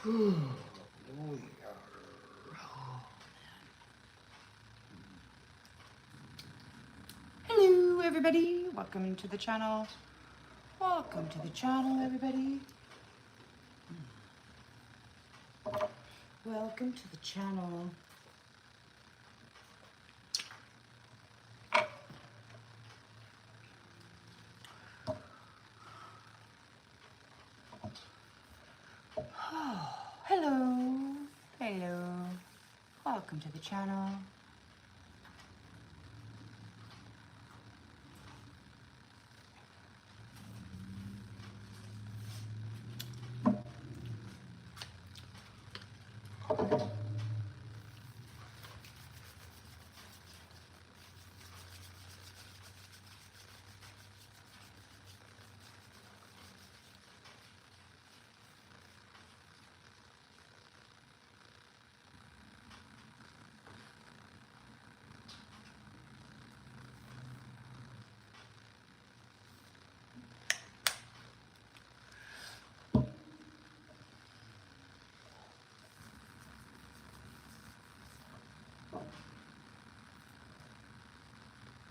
Hello everybody, welcome to the channel. Welcome to the channel everybody. Welcome to the channel. Oh, hello. Hello. Welcome to the channel.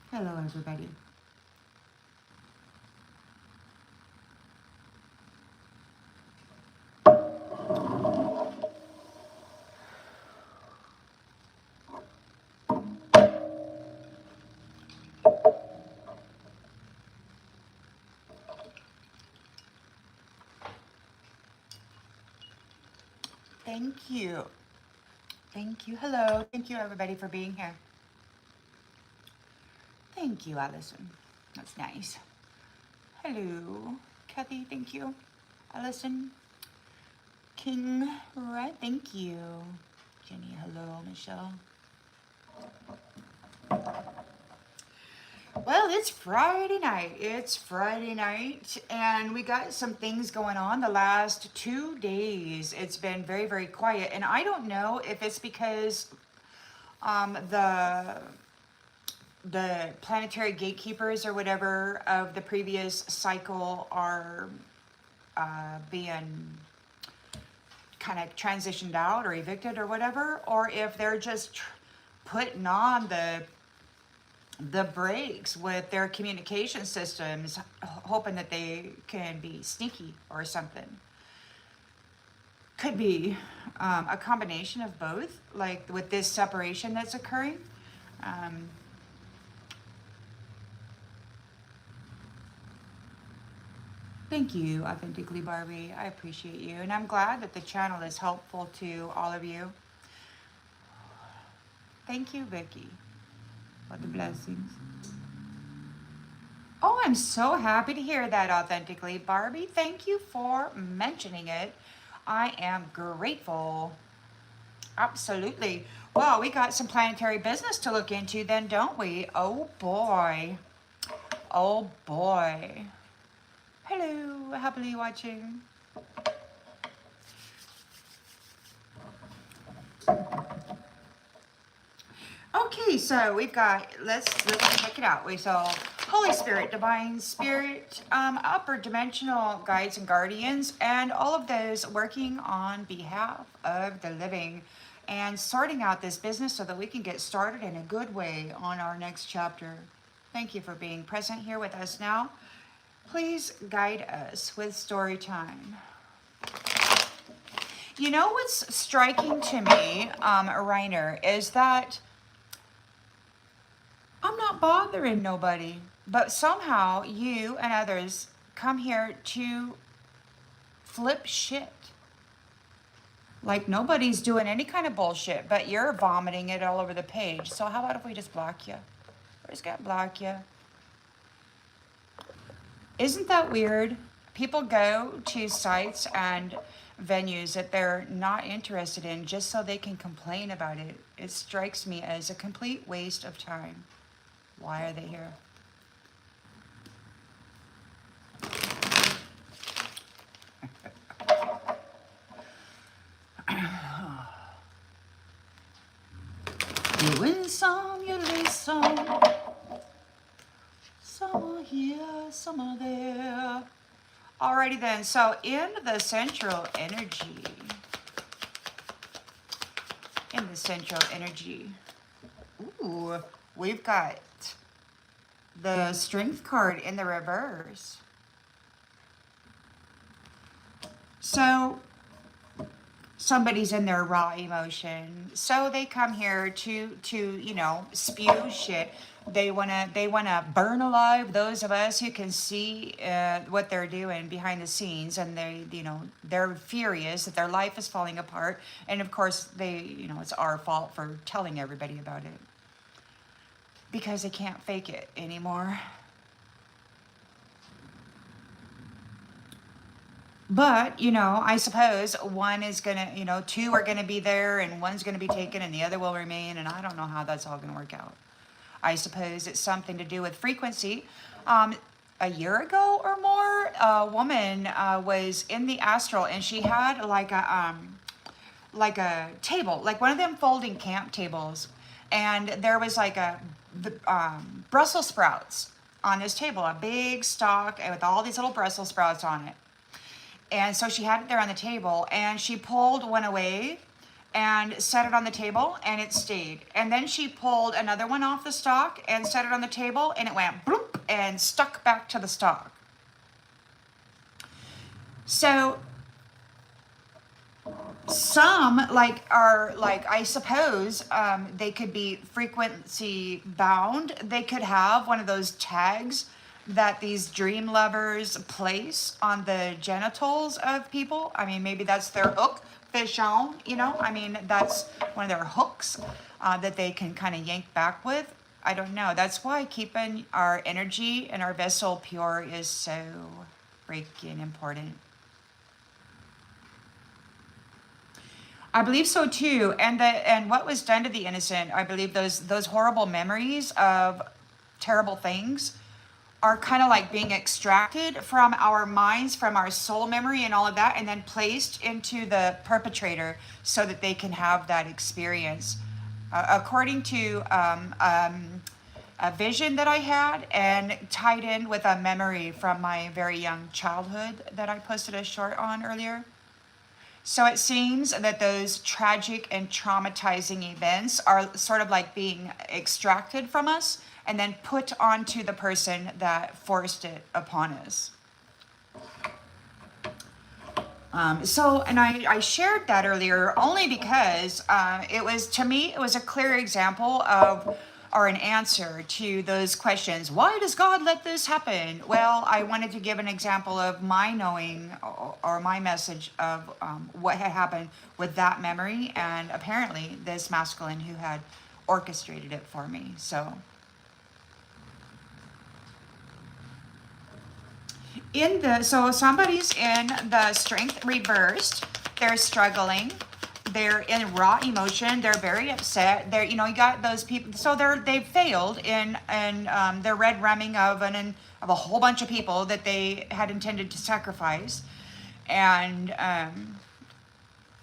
Hello everybody. Thank you. Thank you. Hello. Thank you everybody for being here. Thank you, Allison. That's nice. Hello, Kathy. Thank you. Allison. King, right? Thank you. Jenny, hello, Michelle. Well, it's Friday night. It's Friday night, and we got some things going on the last 2 days. It's been very, very quiet, and I don't know if it's because the planetary gatekeepers or whatever of the previous cycle are being kind of transitioned out or evicted or whatever, or if they're just putting on the brakes with their communication systems, hoping that they can be sneaky or something. Could be a combination of both, like with this separation that's occurring. Thank you, Authentically Barbie. I appreciate you. And I'm glad that the channel is helpful to all of you. Thank you, Vicky, for the blessings. Oh, I'm so happy to hear that, Authentically Barbie. Thank you for mentioning it. I am grateful. Absolutely. Well, we got some planetary business to look into then, don't we? Oh boy. Oh boy. Hello, happily watching. Okay, so we've got, let's check it out. We saw Holy Spirit, Divine Spirit, upper dimensional guides and guardians, and all of those working on behalf of the living and sorting out this business so that we can get started in a good way on our next chapter. Thank you for being present here with us now. Please guide us with story time. You know what's striking to me, Reiner, is that I'm not bothering nobody, but somehow you and others come here to flip shit. Like nobody's doing any kind of bullshit, but you're vomiting it all over the page. So how about if we just block you? We're just gonna block you. Isn't that weird? People go to sites and venues that they're not interested in just so they can complain about it. It strikes me as a complete waste of time. Why are they here? You win some, you lose some. Some are here, some are there. Alrighty then, so in the central energy, in the central energy. Ooh, we've got the Strength card in the reverse. So somebody's in their raw emotion, so they come here to you know, spew shit. They wanna burn alive those of us who can see what they're doing behind the scenes, and they, you know, they're furious that their life is falling apart, and of course they, you know, it's our fault for telling everybody about it because they can't fake it anymore. But, you know, I suppose one is going to, you know, two are going to be there and one's going to be taken and the other will remain. And I don't know how that's all going to work out. I suppose it's something to do with frequency. A year ago or more, a woman was in the astral, and she had like a table, like one of them folding camp tables. And there was like Brussels sprouts on this table, a big stalk with all these little Brussels sprouts on it. And so she had it there on the table, and she pulled one away and set it on the table, and it stayed. And then she pulled another one off the stalk and set it on the table, and it went bloop and stuck back to the stalk. So some I suppose they could be frequency bound. They could have one of those tags that these dream lovers place on the genitals of people. I mean, maybe that's their hook, fish on, you know? I mean, that's one of their hooks that they can kind of yank back with. I don't know. That's why keeping our energy and our vessel pure is so freaking important. I believe so too. And what was done to the innocent, I believe those horrible memories of terrible things are kind of like being extracted from our minds, from our soul memory and all of that, and then placed into the perpetrator so that they can have that experience. According to a vision that I had, and tied in with a memory from my very young childhood that I posted a short on earlier. So it seems that those tragic and traumatizing events are sort of like being extracted from us and then put onto the person that forced it upon us. And I shared that earlier only because it was, to me, it was a clear example of, or an answer to those questions. Why does God let this happen? Well, I wanted to give an example of my knowing or my message of what had happened with that memory, and apparently this masculine who had orchestrated it for me. So somebody's in the Strength reversed. They're struggling. They're in raw emotion. They're very upset. They're, you know, you got those people. So they've failed in their red rumming of a whole bunch of people that they had intended to sacrifice, and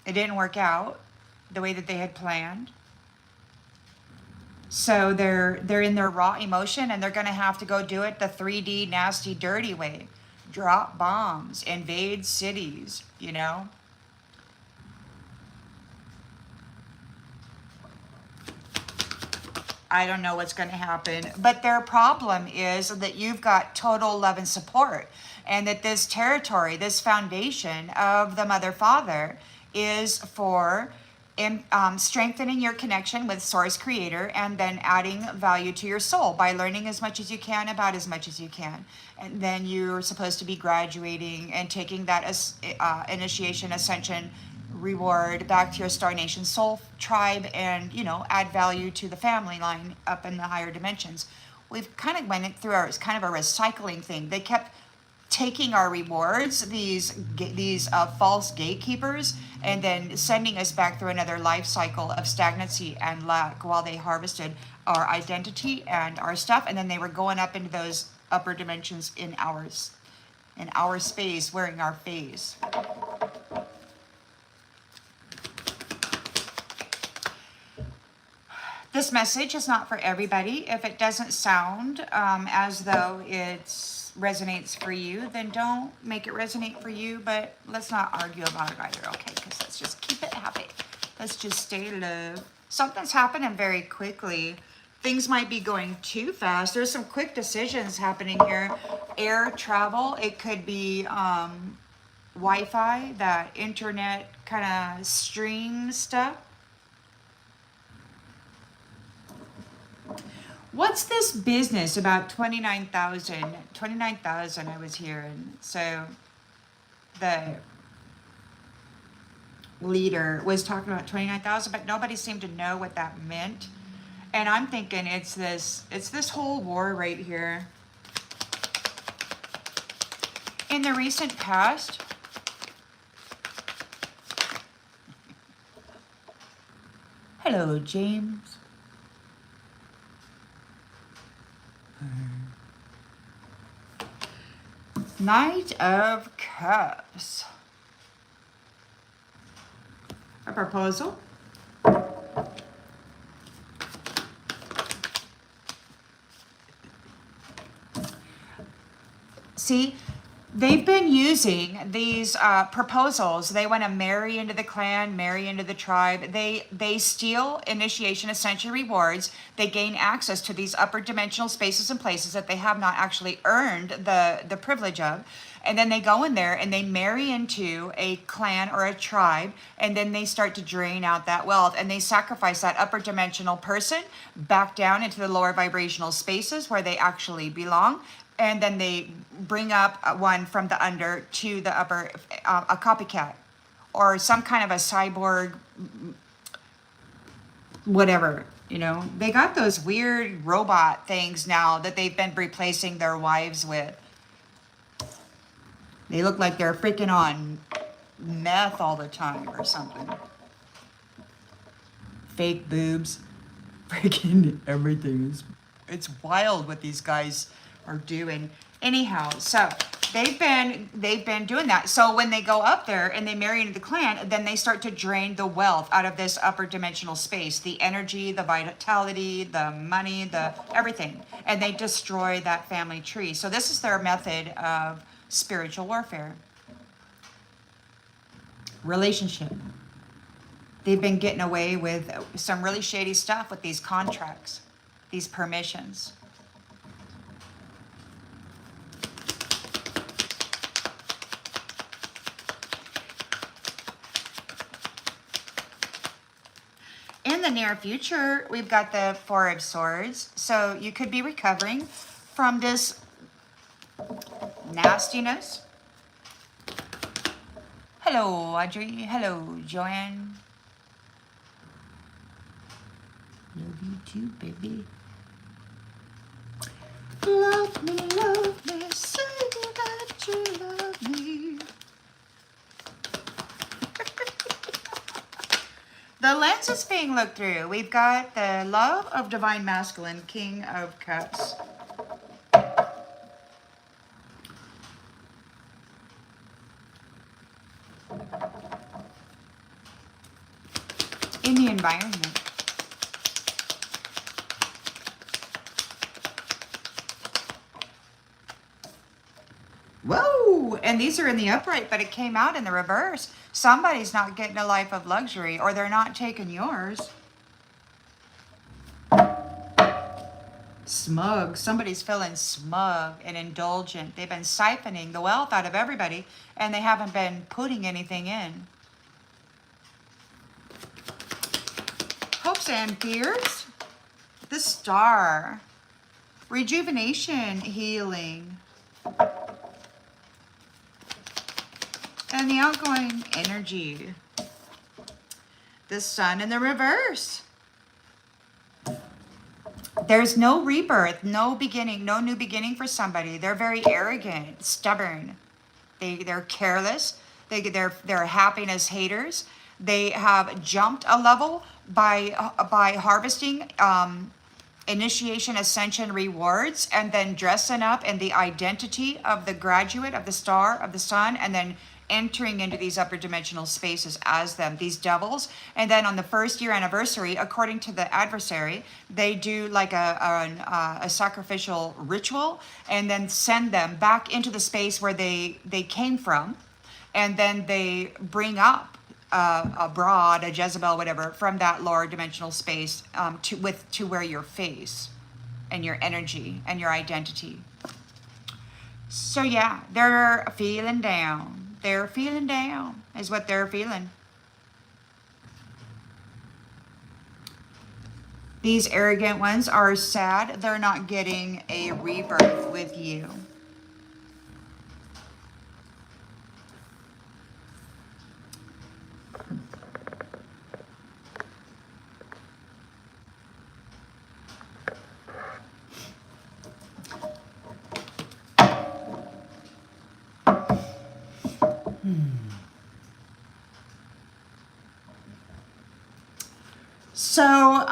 it didn't work out the way that they had planned. So they're in their raw emotion, and they're going to have to go do it the 3D nasty dirty way. Drop bombs, invade cities, you know. I don't know what's going to happen, but their problem is that you've got total love and support, and that this territory, this foundation of the mother father is for strengthening your connection with source creator, and then adding value to your soul by learning as much as you can about as much as you can. And then you're supposed to be graduating and taking that as initiation, ascension, reward back to your Star Nation soul tribe, and, you know, add value to the family line up in the higher dimensions. We've kind of went through our kind of a recycling thing. They kept taking our rewards, these false gatekeepers, and then sending us back through another life cycle of stagnancy and lack while they harvested our identity and our stuff, and then they were going up into those upper dimensions in our space, wearing our face. This message is not for everybody. If it doesn't sound as though it resonates for you, then don't make it resonate for you, but let's not argue about it either, okay? Because let's just keep it happy. Let's just stay low. Something's happening very quickly. Things might be going too fast. There's some quick decisions happening here. Air travel, it could be Wi-Fi, that internet kind of stream stuff. What's this business about 29,000? 29,000 I was hearing. So the leader was talking about 29,000, but nobody seemed to know what that meant. And I'm thinking it's this whole war right here. In the recent past, hello, James. Knight of Cups. A proposal. See, they've been using these proposals. They want to marry into the clan, marry into the tribe. They steal initiation ascension rewards. They gain access to these upper dimensional spaces and places that they have not actually earned the privilege of. And then they go in there and they marry into a clan or a tribe, and then they start to drain out that wealth, and they sacrifice that upper dimensional person back down into the lower vibrational spaces where they actually belong. And then they bring up one from the under to the upper, a copycat or some kind of a cyborg, whatever, you know. They got those weird robot things now that they've been replacing their wives with. They look like they're freaking on meth all the time or something. Fake boobs. Freaking everything. It's wild what these guys are doing. Anyhow, so they've been doing that. So when they go up there and they marry into the clan, then they start to drain the wealth out of this upper dimensional space, the energy, the vitality, the money, the everything, and they destroy that family tree. So this is their method of spiritual warfare. Relationship. They've been getting away with some really shady stuff with these contracts, these permissions. In the near future, we've got the Four of Swords. So you could be recovering from this nastiness. Hello, Audrey. Hello, Joanne. Love you too, baby. Love me, say that you love me. The lens is being looked through. We've got the Love of Divine Masculine, King of Cups. In the environment. Whoa! And these are in the upright, but it came out in the reverse. Somebody's not getting a life of luxury, or they're not taking yours. Smug. Somebody's feeling smug and indulgent. They've been siphoning the wealth out of everybody, and they haven't been putting anything in. Hopes and fears. The Star. Rejuvenation, healing. And the outgoing energy. The Sun in the reverse. There's no rebirth, no beginning, no new beginning for somebody. They're very arrogant, stubborn. They're careless. They're happiness haters. They have jumped a level by harvesting initiation ascension rewards, and then dressing up in the identity of the graduate, of the star, of the sun, and then entering into these upper dimensional spaces as them, these devils. And then on the first year anniversary, according to the adversary, they do like a sacrificial ritual, and then send them back into the space where they came from, and then they bring up a broad, a Jezebel, whatever, from that lower dimensional space to where your face and your energy and your identity. So yeah, they're feeling down. They're feeling down is what they're feeling. These arrogant ones are sad. They're not getting a rebirth with you. So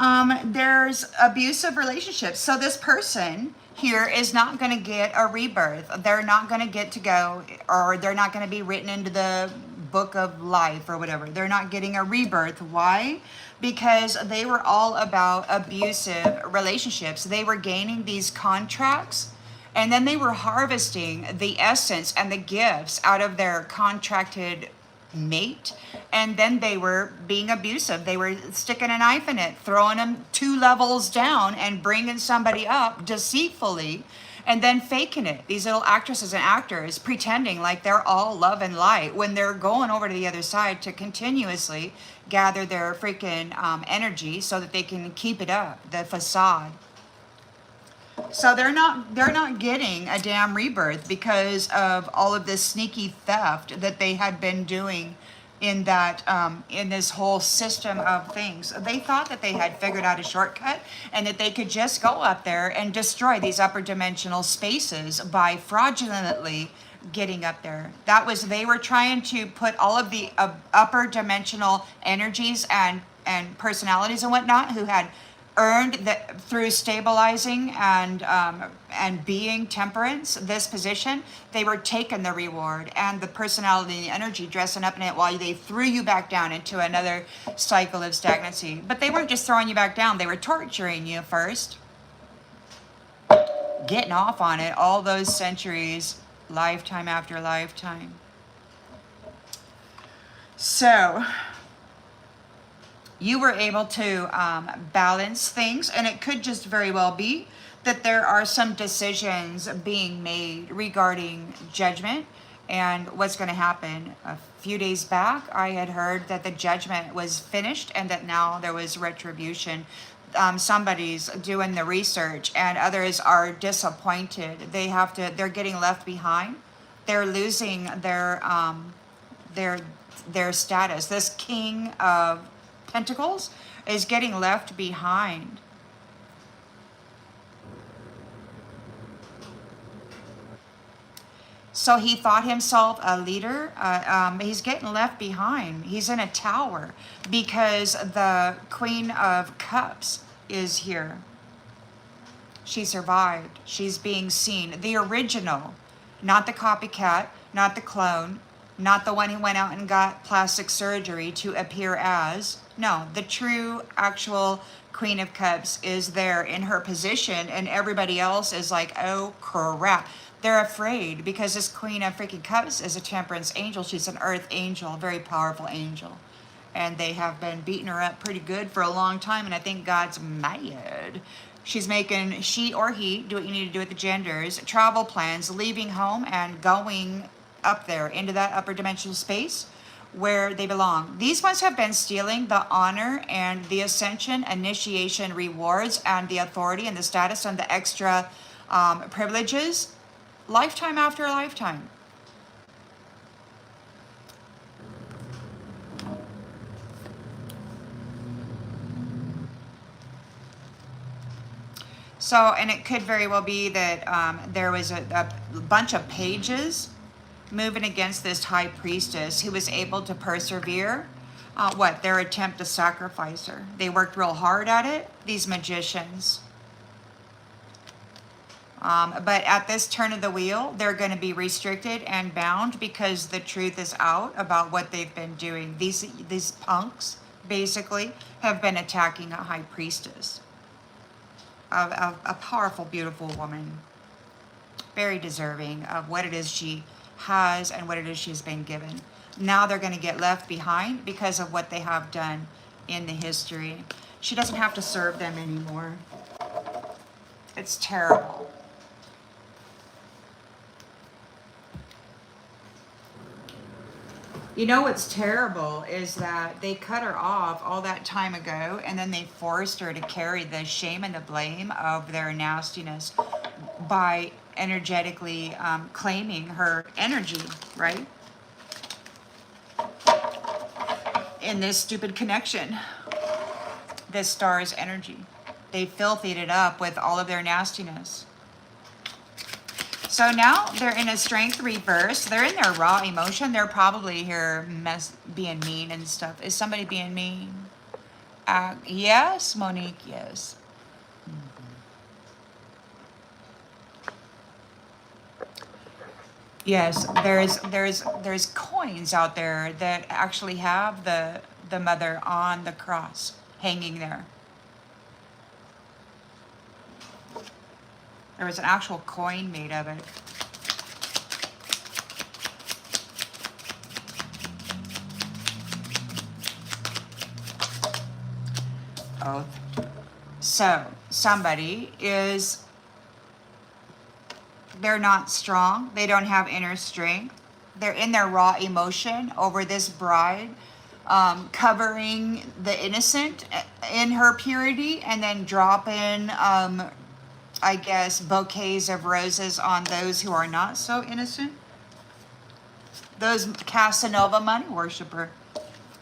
there's abusive relationships. So this person here is not going to get a rebirth. They're not going to get to go, or they're not going to be written into the book of life or whatever. They're not getting a rebirth. Why? Because they were all about abusive relationships. They were gaining these contracts, and then they were harvesting the essence and the gifts out of their contracted mate, and then they were being abusive. They were sticking a knife in it, throwing them 2 levels down and bringing somebody up deceitfully, and then faking it. These little actresses and actors pretending like they're all love and light when they're going over to the other side to continuously gather their freaking energy so that they can keep it up, the facade. So they're not getting a damn rebirth because of all of this sneaky theft that they had been doing in that in this whole system of things. They thought that they had figured out a shortcut and that they could just go up there and destroy these upper dimensional spaces by fraudulently getting up there. They were trying to put all of the upper dimensional energies and personalities and whatnot who had earned that through stabilizing and being temperance, this position, they were taking the reward and the personality and the energy, dressing up in it while they threw you back down into another cycle of stagnancy. But they weren't just throwing you back down, they were torturing you first, getting off on it all those centuries, lifetime after lifetime. So you were able to balance things, and it could just very well be that there are some decisions being made regarding judgment and what's going to happen. A few days back, I had heard that the judgment was finished and that now there was retribution. Somebody's doing the research, and others are disappointed. They're getting left behind. They're losing their status. This King of Pentacles is getting left behind. So he thought himself a leader. He's getting left behind. He's in a tower because the Queen of Cups is here. She survived. She's being seen. The original, not the copycat, not the clone, not the one who went out and got plastic surgery to appear as. No, the true, actual Queen of Cups is there in her position, and everybody else is like, oh crap. They're afraid because this Queen of freaking Cups is a temperance angel. She's an earth angel, a very powerful angel. And they have been beating her up pretty good for a long time, and I think God's mad. She's making she or he, do what you need to do with the genders, travel plans, leaving home and going up there into that upper dimensional space where they belong. These ones have been stealing the honor and the ascension, initiation rewards, and the authority and the status and the extra privileges, lifetime after lifetime. So, and it could very well be that there was a bunch of pages moving against this high priestess who was able to persevere their attempt to sacrifice her. They worked real hard at it, these magicians. But at this turn of the wheel, they're going to be restricted and bound because the truth is out about what they've been doing. These punks, basically, have been attacking a high priestess. A powerful, beautiful woman. Very deserving of what it is she has and what it is she's been given. Now they're going to get left behind because of what they have done in the history. She doesn't have to serve them anymore. It's terrible. You know what's terrible is that they cut her off all that time ago, and then they forced her to carry the shame and the blame of their nastiness by energetically claiming her energy, right? In this stupid connection, this star's energy. They filthied it up with all of their nastiness. So now they're in a strength reverse. They're in their raw emotion. They're probably here being mean and stuff. Is somebody being mean? Yes, Monique, yes. Yes, there's coins out there that actually have the mother on the cross hanging there. There was an actual coin made of it. Oath. So somebody is, they're not strong. They don't have inner strength. They're in their raw emotion over this bride covering the innocent in her purity and then dropping I guess, bouquets of roses on those who are not so innocent. Those Casanova money worshiper,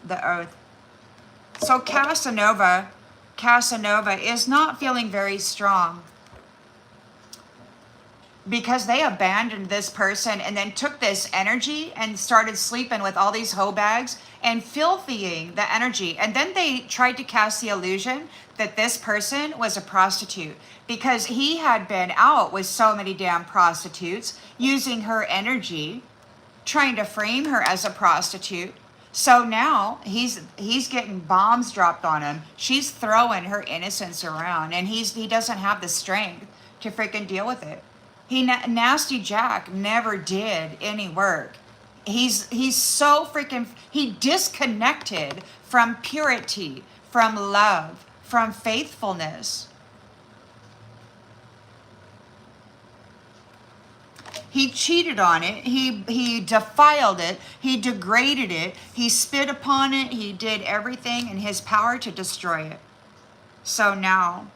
the oath. So Casanova is not feeling very strong because they abandoned this person and then took this energy and started sleeping with all these hoe bags and filthying the energy. And then they tried to cast the illusion that this person was a prostitute because he had been out with so many damn prostitutes using her energy, trying to frame her as a prostitute. So now he's getting bombs dropped on him. She's throwing her innocence around, and he doesn't have the strength to freaking deal with it. Nasty Jack never did any work. He's so freaking, he disconnected from purity, from love, from faithfulness. He cheated on it. He defiled it. He degraded it. He spit upon it. He did everything in his power to destroy it. So now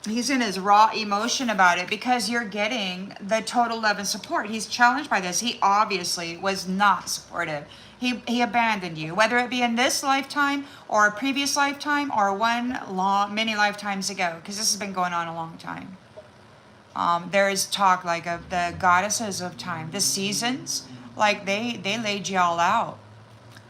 he's in his raw emotion about it because you're getting the total love and support. He's challenged by this. He obviously was not supportive. He abandoned you, whether it be in this lifetime or a previous lifetime or many lifetimes ago, because this has been going on a long time. There is talk like of the goddesses of time, the seasons, like they laid you all out.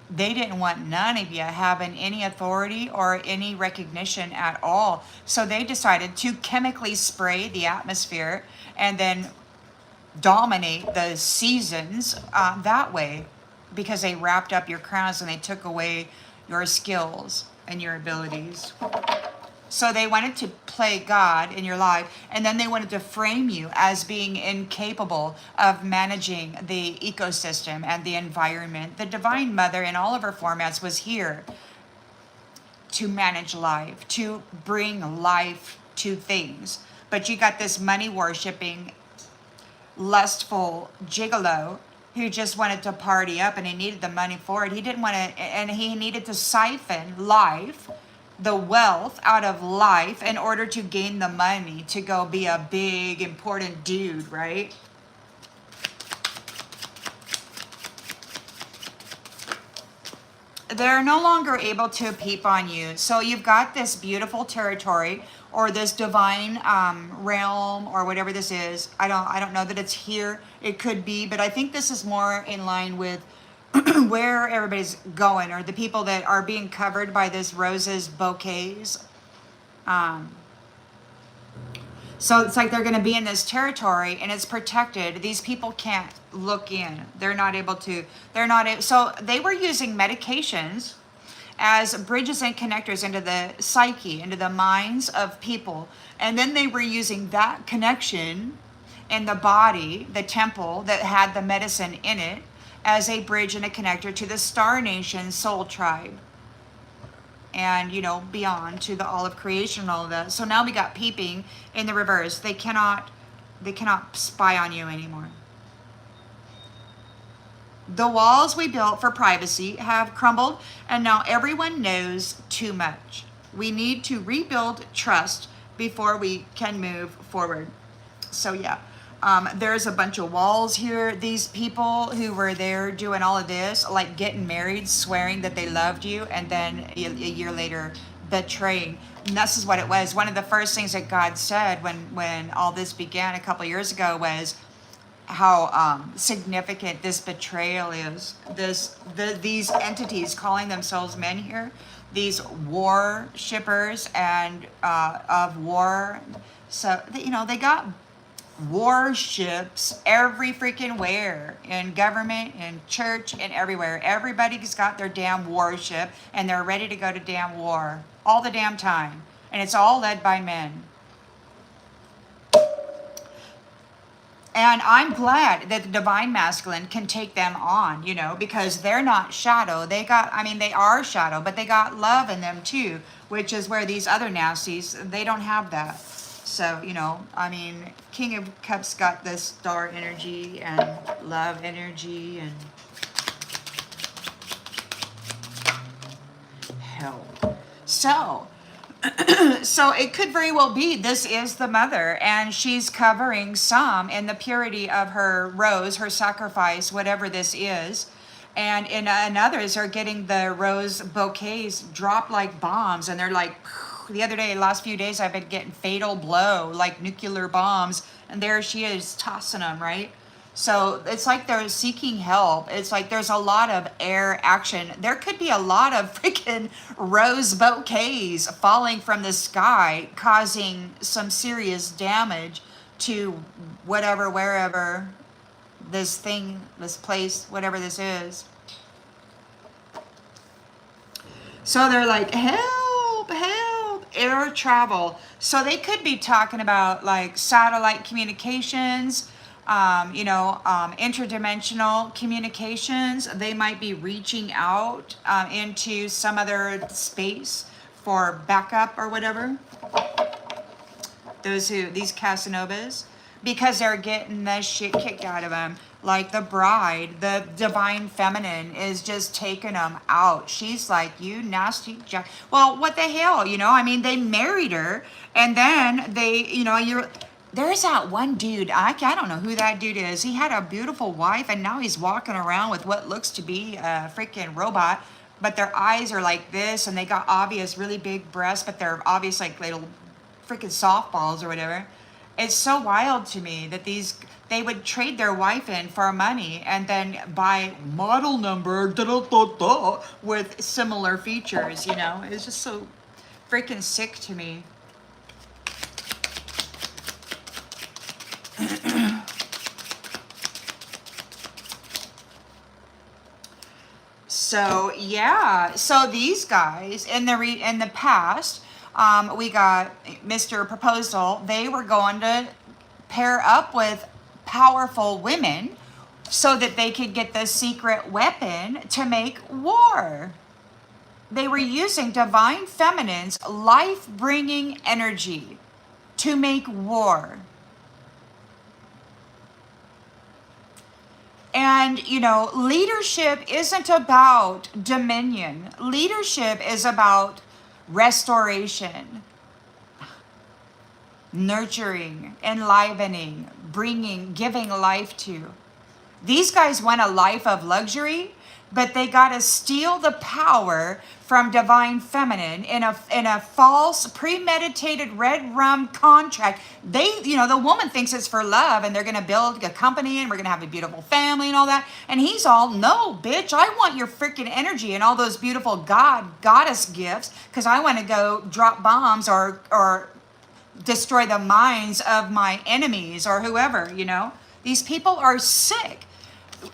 They didn't want none of you having any authority or any recognition at all. So they decided to chemically spray the atmosphere and then dominate the seasons that way, because they wrapped up your crowns and they took away your skills and your abilities. So they wanted to play God in your life, and then they wanted to frame you as being incapable of managing the ecosystem and the environment. The Divine Mother in all of her formats was here to manage life, to bring life to things. But you got this money-worshipping, lustful gigolo who just wanted to party up, and he needed the money for it. He didn't want to, and he needed to siphon life, the wealth out of life in order to gain the money to go be a big important dude, right? They're no longer able to peep on you. So you've got this beautiful territory or this divine realm or whatever this is. I don't know that it's here. It could be, but I think this is more in line with where everybody's going, or the people that are being covered by this roses, bouquets. So it's like they're going to be in this territory and it's protected. These people can't look in. They're not able to. So they were using medications as bridges and connectors into the psyche, into the minds of people. And then they were using that connection in the body, the temple that had the medicine in it, as a bridge and a connector to the Star Nation soul tribe. And, you know, beyond to the all of creation and all of that. So now we got peeping in the reverse. They cannot spy on you anymore. The walls we built for privacy have crumbled, and now everyone knows too much. We need to rebuild trust before we can move forward. So yeah, there's a bunch of walls here. These people who were there doing all of this, like getting married, swearing that they loved you, and then a year later betraying. And this is what it was. One of the first things that God said when all this began a couple years ago was how significant this betrayal is. These entities calling themselves men here, these war shippers and of war. So you know, they got warships every freaking where, in government, in church, and everywhere. Everybody's got their damn warship, and they're ready to go to damn war all the damn time, and it's all led by men. And I'm glad that the divine masculine can take them on, you know, because they're not shadow. They are shadow, but they got love in them too, which is where these other nasties, they don't have that. So, you know, I mean, King of Cups got this star energy and love energy and hell. So it could very well be this is the mother, and she's covering some in the purity of her rose, her sacrifice, whatever this is. And in others are getting the rose bouquets dropped like bombs, and they're like, the other day, last few days, I've been getting fatal blow, like nuclear bombs, and there she is tossing them, right? So it's like they're seeking help. It's like there's a lot of air action. There could be a lot of freaking rose bouquets falling from the sky, causing some serious damage to whatever, wherever this thing, this place, whatever this is. So they're like, help, help, air travel. So they could be talking about like satellite communications, interdimensional communications. They might be reaching out into some other space for backup or whatever. These Casanovas, because they're getting the shit kicked out of them. Like the bride, the divine feminine is just taking them out. She's like, you nasty jack. Well, what the hell, I mean, they married her, and then there's that one dude, I don't know who that dude is. He had a beautiful wife, and now he's walking around with what looks to be a freaking robot, but their eyes are like this, and they got obvious really big breasts, but they're obvious like little freaking softballs or whatever. It's so wild to me that they would trade their wife in for money and then buy model number with similar features, It's just so freaking sick to me. So yeah, so these guys in the past, we got Mr. Proposal. They were going to pair up with powerful women so that they could get the secret weapon to make war. They were using divine feminine's life-bringing energy to make war. And, leadership isn't about dominion. Leadership is about restoration, nurturing, enlivening, giving life to. These guys want a life of luxury, but they got to steal the power from divine feminine in a false premeditated red rum contract. The woman thinks it's for love, and they're going to build a company, and we're going to have a beautiful family and all that. And he's all, no, bitch, I want your freaking energy and all those beautiful goddess gifts, because I want to go drop bombs or destroy the minds of my enemies or whoever, These people are sick.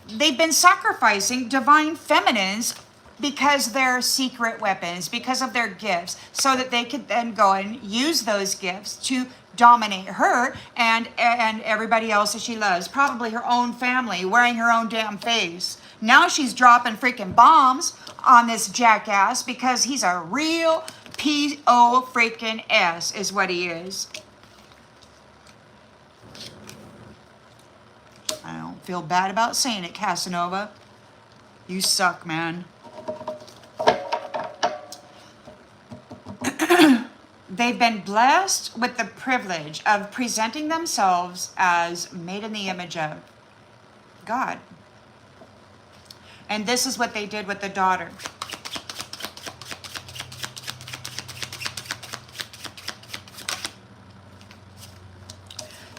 They've been sacrificing divine feminines because they're secret weapons, because of their gifts, so that they could then go and use those gifts to dominate her and everybody else that she loves, probably her own family, wearing her own damn face. Now she's dropping freaking bombs on this jackass because he's a real P.O. freaking S is what he is. I don't feel bad about saying it, Casanova. You suck, man. They've been blessed with the privilege of presenting themselves as made in the image of God. And this is what they did with the daughter.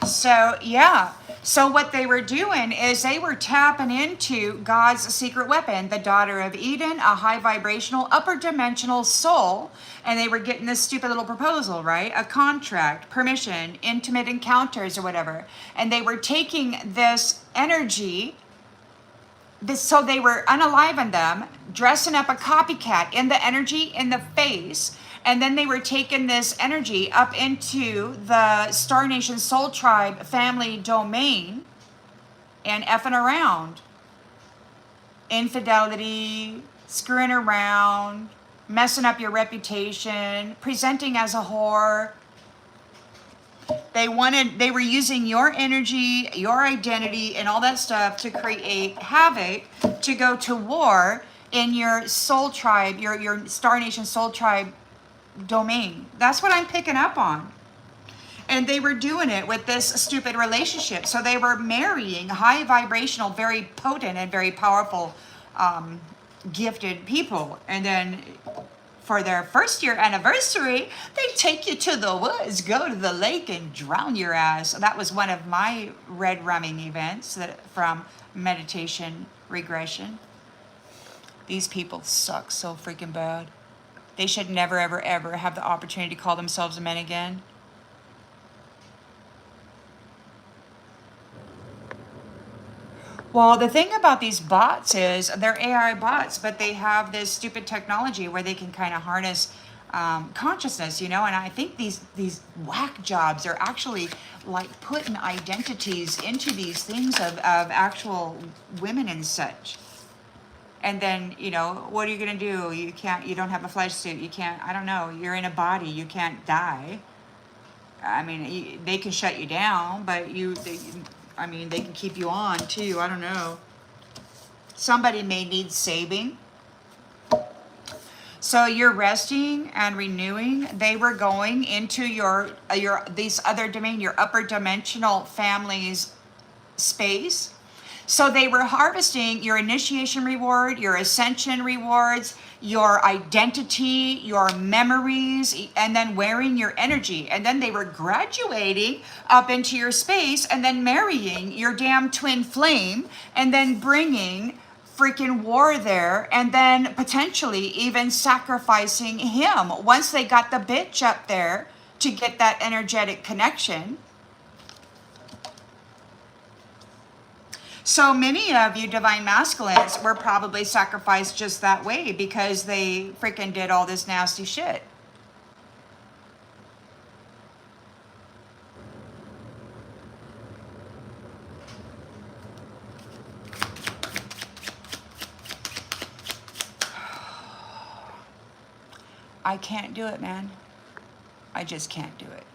So, yeah. So what they were doing is they were tapping into God's secret weapon, the daughter of Eden, a high vibrational, upper dimensional soul. And they were getting this stupid little proposal, right? A contract, permission, intimate encounters or whatever. And they were taking this energy, so they were unaliving them, dressing up a copycat in the energy in the face. And then they were taking this energy up into the Star Nation Soul Tribe family domain and effing around. Infidelity, screwing around, messing up your reputation, presenting as a whore. They were using your energy, your identity, and all that stuff to create havoc, to go to war in your soul tribe, your Star Nation Soul Tribe domain. That's what I'm picking up on. And they were doing it with this stupid relationship. So they were marrying high vibrational, very potent and very powerful, gifted people. And then for their first year anniversary, they take you to the woods, go to the lake and drown your ass. That was one of my red rumming events from meditation regression. These people suck so freaking bad. They should never, ever, ever have the opportunity to call themselves men again. Well, the thing about these bots is they're AI bots, but they have this stupid technology where they can kind of harness consciousness, you know. And I think these whack jobs are actually like putting identities into these things of actual women and such. And then, you know, what are you going to do? You don't have a flesh suit. You can't, I don't know, you're in a body. You can't die. I mean, they can shut you down, but they can keep you on too. I don't know. Somebody may need saving. So you're resting and renewing. They were going into these other domain, your upper dimensional family's space. So they were harvesting your initiation reward, your ascension rewards, your identity, your memories, and then wearing your energy. And then they were graduating up into your space and then marrying your damn twin flame and then bringing freaking war there and then potentially even sacrificing him once they got the bitch up there to get that energetic connection. So many of you divine masculines were probably sacrificed just that way because they freaking did all this nasty shit. I can't do it, man. I just can't do it.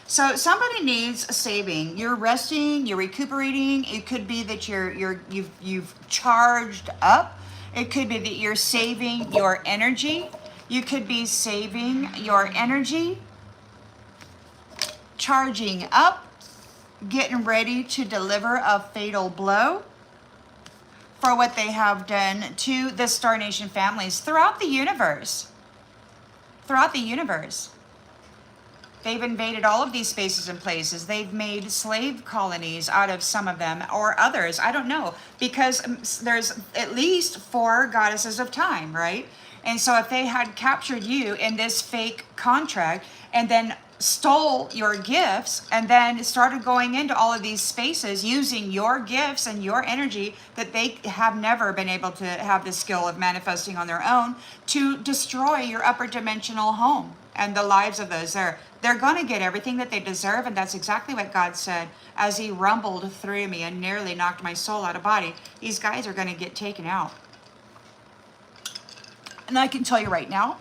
So somebody needs saving. You're resting, you're recuperating. It could be that you've charged up. It could be that you're saving your energy. You could be saving your energy, charging up, getting ready to deliver a fatal blow for what they have done to the Star Nation families throughout the universe. Throughout the universe. They've invaded all of these spaces and places. They've made slave colonies out of some of them or others. I don't know, because there's at least 4 goddesses of time, right? And so if they had captured you in this fake contract and then stole your gifts and then started going into all of these spaces using your gifts and your energy that they have never been able to have the skill of manifesting on their own to destroy your upper dimensional home and the lives of those there. They're going to get everything that they deserve, and that's exactly what God said as he rumbled through me and nearly knocked my soul out of body. These guys are going to get taken out. And I can tell you right now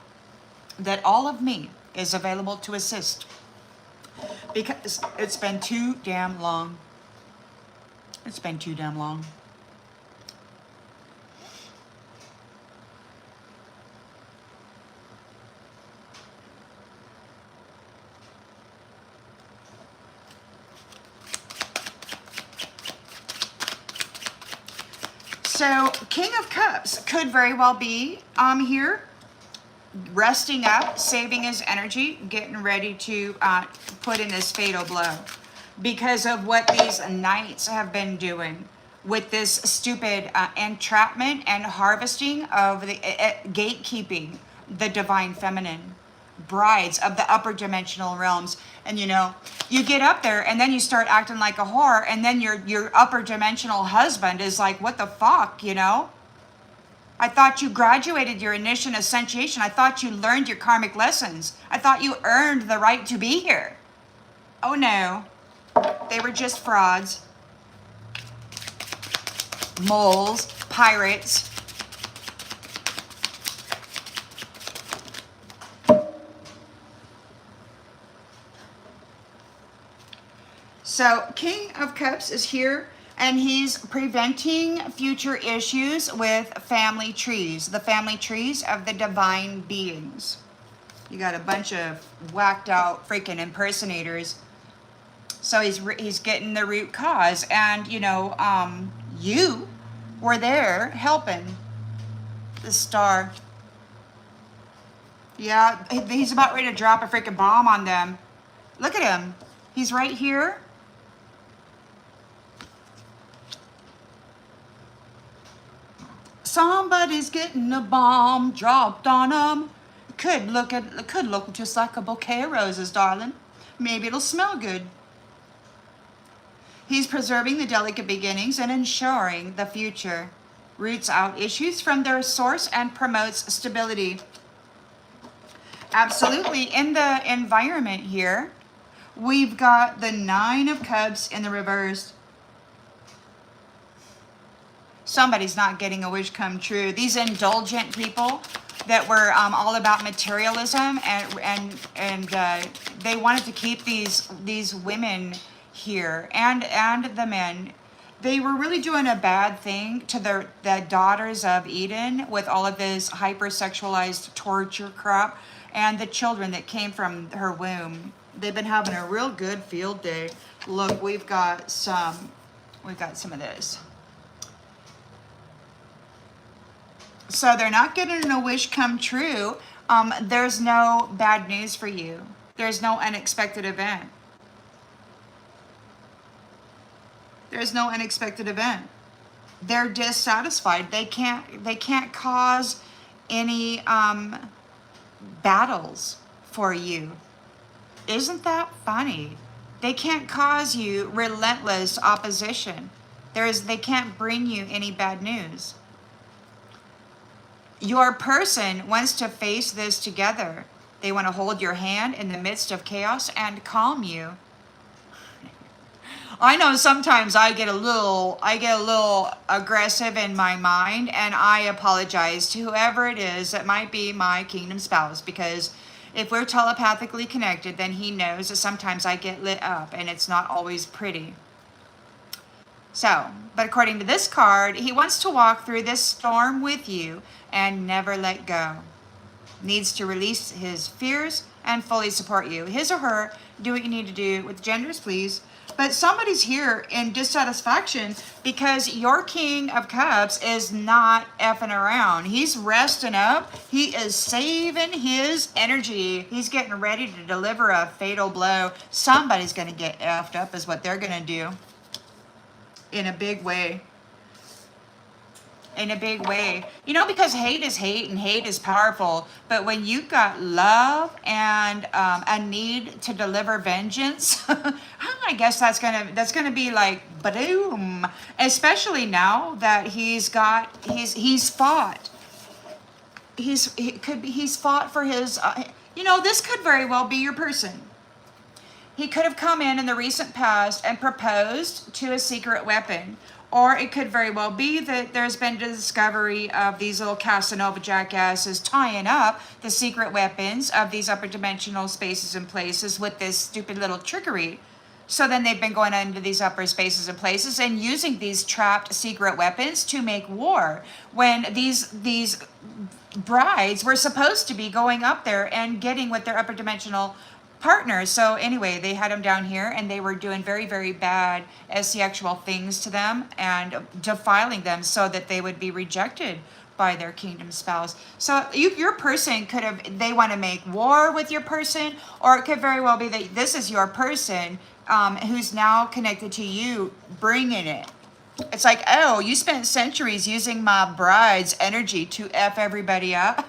that all of me is available to assist because it's been too damn long. It's been too damn long. So King of Cups could very well be here, resting up, saving his energy, getting ready to put in this fatal blow because of what these knights have been doing with this stupid entrapment and harvesting of the gatekeeping the divine feminine brides of the upper dimensional realms. And you know, you get up there and then you start acting like a whore, and then your upper dimensional husband is like, what the fuck, you know? I thought you graduated your initial ascension. I thought you learned your karmic lessons. I thought you earned the right to be here. Oh no, they were just frauds, moles, pirates. So King of Cups is here, and he's preventing future issues with family trees, the family trees of the divine beings. You got a bunch of whacked out freaking impersonators. So he's getting the root cause, and you know, you were there helping the star. Yeah, he's about ready to drop a freaking bomb on them. Look at him. He's right here. Somebody's getting a bomb dropped on them. Could look just like a bouquet of roses, darling. Maybe it'll smell good. He's preserving the delicate beginnings and ensuring the future. Roots out issues from their source and promotes stability. Absolutely. In the environment here, we've got the Nine of Cups in the reverse. Somebody's not getting a wish come true. These indulgent people that were all about materialism and they wanted to keep these women here and the men. They were really doing a bad thing to the daughters of Eden with all of this hypersexualized torture crap and the children that came from her womb. They've been having a real good field day. Look, we've got some of this. So they're not getting a wish come true. There's no bad news for you. There's no unexpected event. There's no unexpected event. They're dissatisfied. They can't cause any battles for you. Isn't that funny? They can't cause you relentless opposition. They can't bring you any bad news. Your person wants to face this together. They want to hold your hand in the midst of chaos and calm you. I know sometimes I get a little aggressive in my mind, and I apologize to whoever it is that might be my kingdom spouse, because if we're telepathically connected, then he knows that sometimes I get lit up and it's not always pretty. So, but according to this card, he wants to walk through this storm with you and never let go. Needs to release his fears and fully support you. His or her, do what you need to do with genders, please. But somebody's here in dissatisfaction because your King of Cups is not effing around. He's resting up. He is saving his energy. He's getting ready to deliver a fatal blow. Somebody's going to get effed up is what they're going to do in a big way. in a big way. You know, because hate is hate and hate is powerful. But when you got love and a need to deliver vengeance, I guess that's gonna be like boom. Especially now that he's fought. He's fought for his. This could very well be your person. He could have come in the recent past and proposed to a secret weapon. Or it could very well be that there's been a discovery of these little Casanova jackasses tying up the secret weapons of these upper dimensional spaces and places with this stupid little trickery. So then they've been going into these upper spaces and places and using these trapped secret weapons to make war. When these brides were supposed to be going up there and getting with their upper dimensional partners. So anyway, they had them down here and they were doing very, very bad sexual things to them and defiling them so that they would be rejected by their kingdom spouse. So your person they want to make war with your person, or it could very well be that this is your person who's now connected to you bringing it. It's like, oh, you spent centuries using my bride's energy to F everybody up.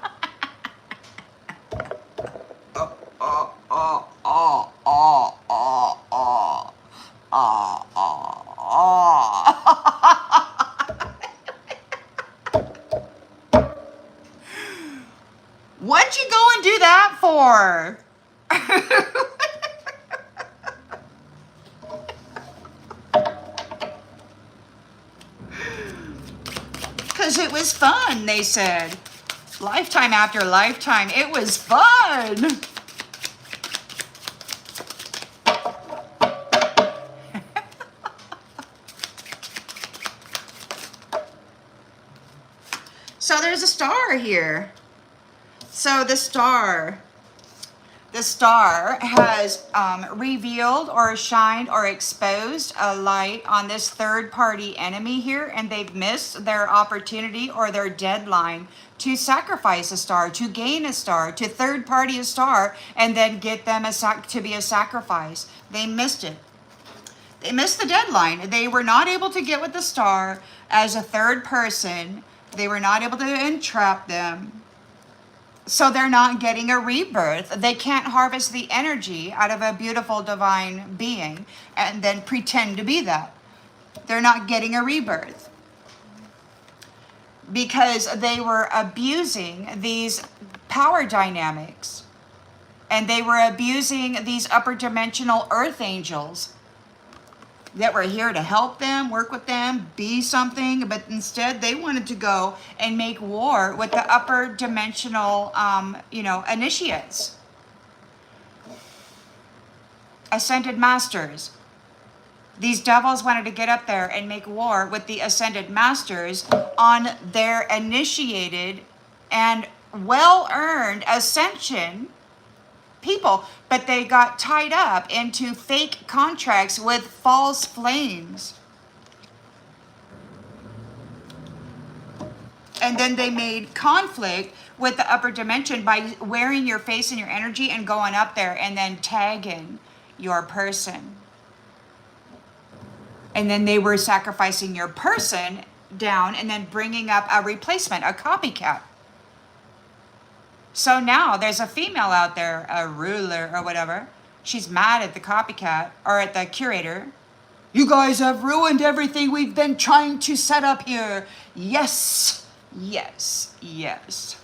What'd you go and do that for? Because it was fun, they said. Lifetime after lifetime, it was fun. So there's a star here. So the star has revealed or shined or exposed a light on this third-party enemy here, and they've missed their opportunity or their deadline to sacrifice a star, to gain a star, to third-party a star, and then get them to be a sacrifice. They missed it. They missed the deadline. They were not able to get with the star as a third person. They were not able to entrap them. So they're not getting a rebirth. They can't harvest the energy out of a beautiful divine being and then pretend to be that. They're not getting a rebirth because they were abusing these power dynamics, and they were abusing these upper dimensional earth angels that were here to help them, work with them, be something, but instead they wanted to go and make war with the upper dimensional, initiates, ascended masters. These devils wanted to get up there and make war with the ascended masters on their initiated and well-earned ascension people, but they got tied up into fake contracts with false flames. And then they made conflict with the upper dimension by wearing your face and your energy and going up there and then tagging your person. And then they were sacrificing your person down and then bringing up a replacement, a copycat. So now there's a female out there, a ruler or whatever. She's mad at the copycat or at the curator. You guys have ruined everything we've been trying to set up here. Yes, yes, yes.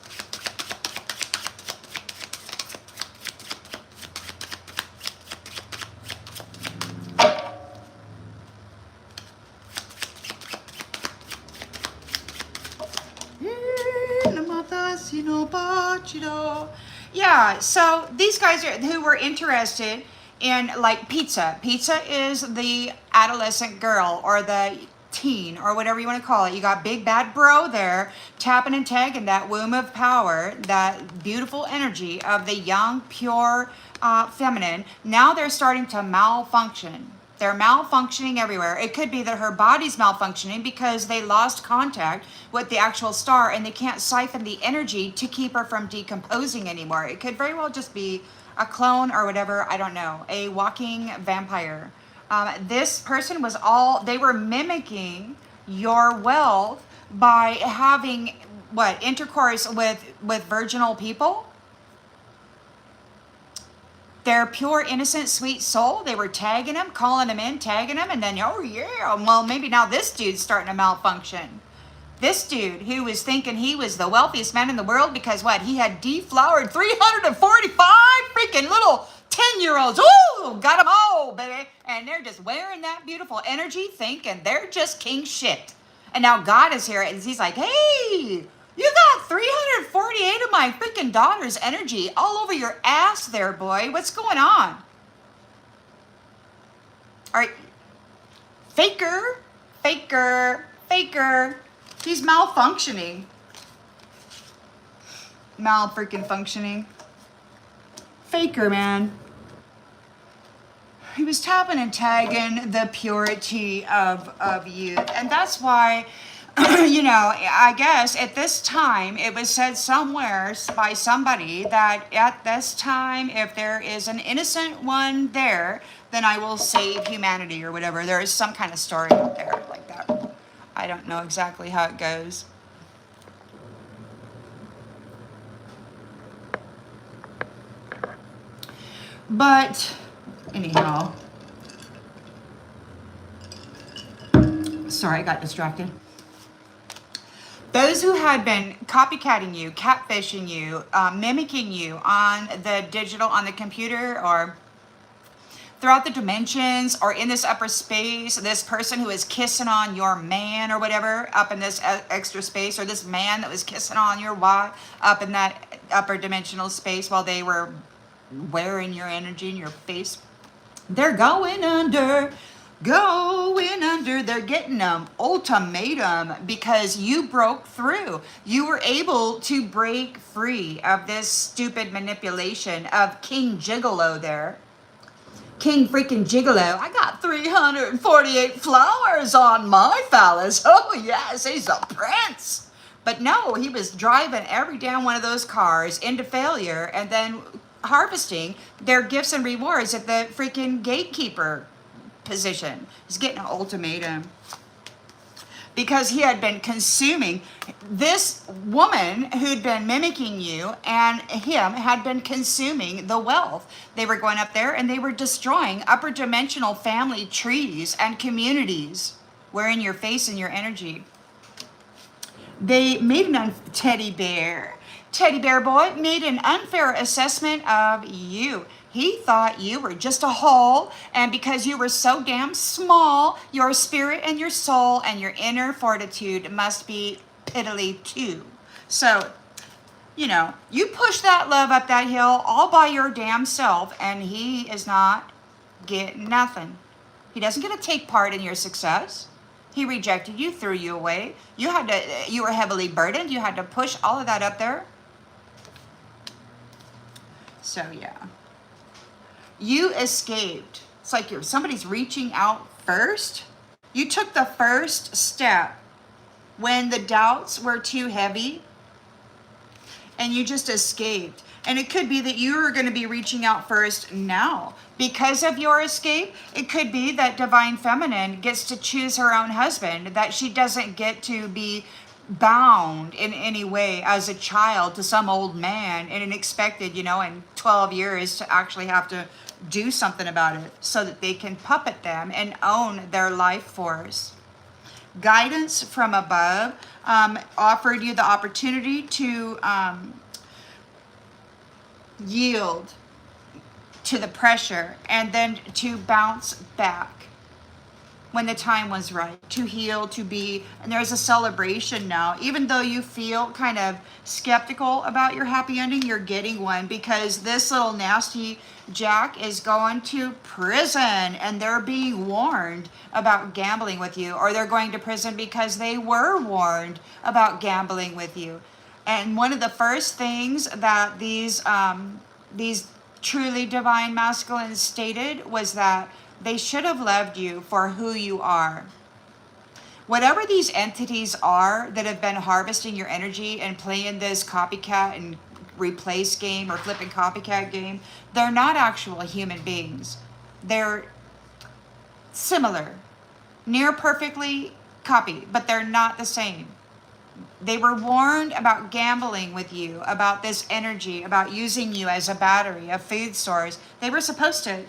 Yeah, so these guys who were interested in like pizza. Pizza is the adolescent girl or the teen or whatever you want to call it. You got big bad bro there tapping and tagging that womb of power, that beautiful energy of the young, pure feminine. Now they're starting to malfunction. They're malfunctioning everywhere. It could be that her body's malfunctioning because they lost contact with the actual star and they can't siphon the energy to keep her from decomposing anymore. It could very well just be a clone or whatever, I don't know, a walking vampire. This person they were mimicking your wealth by having what, intercourse with virginal people. Their pure, innocent, sweet soul. They were tagging him, calling him in, tagging him, and then, oh yeah, well, maybe now this dude's starting to malfunction. This dude who was thinking he was the wealthiest man in the world because what? He had deflowered 345 freaking little 10-year-olds. Ooh, got them all, baby. And they're just wearing that beautiful energy thinking they're just king shit. And now God is here and he's like, hey, you got 348 of my freaking daughter's energy all over your ass there, boy. What's going on? All right. Faker, faker, faker. He's malfunctioning. Mal-freaking functioning. Faker, man. He was tapping and tagging the purity of youth. And that's why, you know, I guess at this time, it was said somewhere by somebody that at this time, if there is an innocent one there, then I will save humanity or whatever. There is some kind of story out there like that. I don't know exactly how it goes. But anyhow, sorry, I got distracted. Those who had been copycatting you, catfishing you, mimicking you on the digital, on the computer, or throughout the dimensions, or in this upper space, this person who is kissing on your man or whatever up in this extra space, or this man that was kissing on your wife up in that upper dimensional space while they were wearing your energy in your face, they're going under. Going under. They're getting an ultimatum because you broke through. You were able to break free of this stupid manipulation of King Gigolo there. King freaking Gigolo. I got 348 flowers on my phallus. Oh yes, he's a prince. But no, he was driving every damn one of those cars into failure and then harvesting their gifts and rewards at the freaking gatekeeper position. He's getting an ultimatum because he had been consuming. This woman who'd been mimicking you and him had been consuming the wealth. They were going up there and they were destroying upper dimensional family trees and communities wearing your face and your energy. They made an teddy bear boy made an unfair assessment of you. He thought you were just a hole, and because you were so damn small, your spirit and your soul and your inner fortitude must be piddly too. So, you know, you push that love up that hill all by your damn self, and he is not getting nothing. He doesn't get to take part in your success. He rejected you, threw you away. You were heavily burdened. You had to push all of that up there. So yeah, you escaped. It's like somebody's reaching out first. You took the first step when the doubts were too heavy and you just escaped. And it could be that you are going to be reaching out first now because of your escape. It could be that Divine Feminine gets to choose her own husband, that she doesn't get to be bound in any way as a child to some old man and expected, you know, in 12 years to actually have to do something about it so that they can puppet them and own their life force. Guidance from above offered you the opportunity to yield to the pressure and then to bounce back when the time was right, to heal, to be, and there's a celebration now. Even though you feel kind of skeptical about your happy ending, you're getting one because this little nasty Jack is going to prison and they're being warned about gambling with you, or they're going to prison because they were warned about gambling with you. And one of the first things that these truly divine masculines stated was that they should have loved you for who you are. Whatever these entities are that have been harvesting your energy and playing this copycat and replace game or flipping copycat game, they're not actual human beings. They're similar, near perfectly copy, but they're not the same. They were warned about gambling with you, about this energy, about using you as a battery, a food source. They were supposed to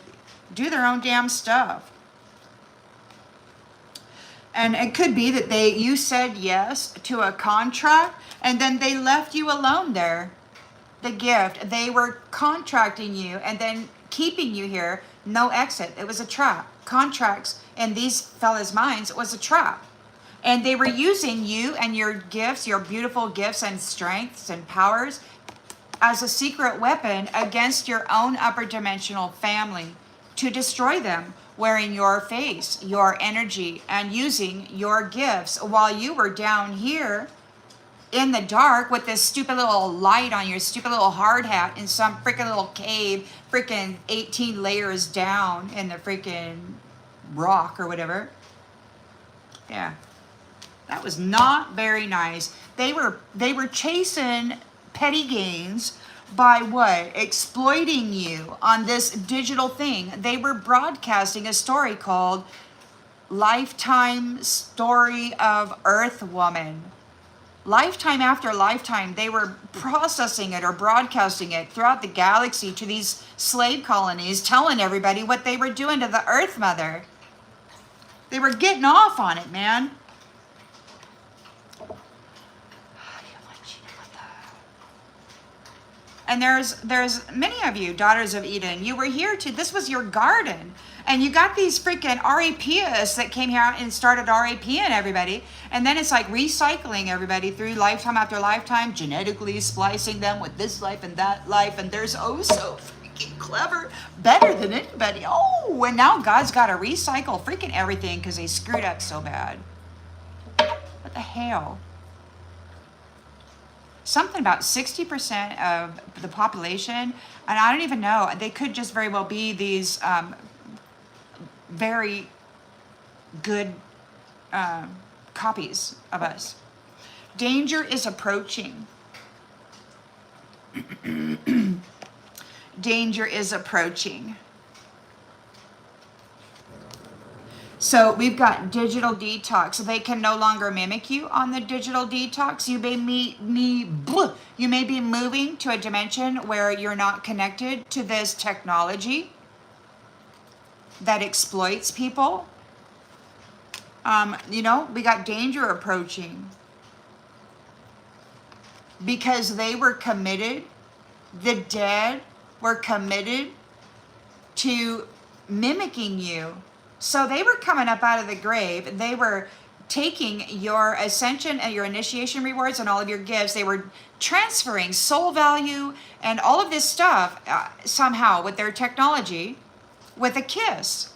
do their own damn stuff. And it could be that you said yes to a contract and then they left you alone there. The gift, they were contracting you and then keeping you here, no exit. It was a trap. Contracts in these fellas' minds was a trap. And they were using you and your gifts, your beautiful gifts and strengths and powers as a secret weapon against your own upper dimensional family to destroy them, wearing your face, your energy, and using your gifts while you were down here in the dark with this stupid little light on your stupid little hard hat in some freaking little cave, freaking 18 layers down in the freaking rock or whatever. Yeah. That was not very nice. They were chasing petty gains by what? Exploiting you on this digital thing. They were broadcasting a story called Lifetime Story of Earth Woman. Lifetime after lifetime, they were processing it or broadcasting it throughout the galaxy to these slave colonies, telling everybody what they were doing to the Earth Mother. They were getting off on it, man. And there's many of you, daughters of Eden. You were here to, this was your garden. And you got these freaking RAPists that came here and started RAPing everybody. And then it's like recycling everybody through lifetime after lifetime, genetically splicing them with this life and that life. And there's oh so freaking clever, better than anybody. Oh, and now God's got to recycle freaking everything because they screwed up so bad. What the hell? Something about 60% of the population, and I don't even know, they could just very well be these very good copies of us. Danger is approaching. Danger is approaching. So we've got digital detox. They can no longer mimic you on the digital detox. You may be moving to a dimension where you're not connected to this technology that exploits people. We got danger approaching because they were committed. The dead were committed to mimicking you. So they were coming up out of the grave. They were taking your ascension and your initiation rewards and all of your gifts. They were transferring soul value and all of this stuff somehow with their technology with a kiss.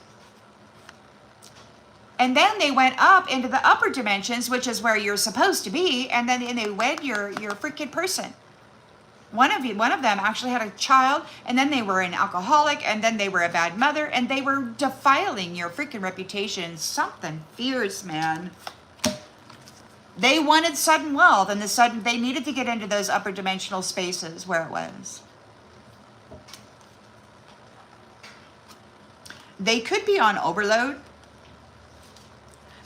And then they went up into the upper dimensions, which is where you're supposed to be. And then they wed your freaking person. One of them actually had a child, and then they were an alcoholic, and then they were a bad mother, and they were defiling your freaking reputation. Something fierce, man. They wanted sudden wealth, and they needed to get into those upper dimensional spaces where it was. They could be on overload.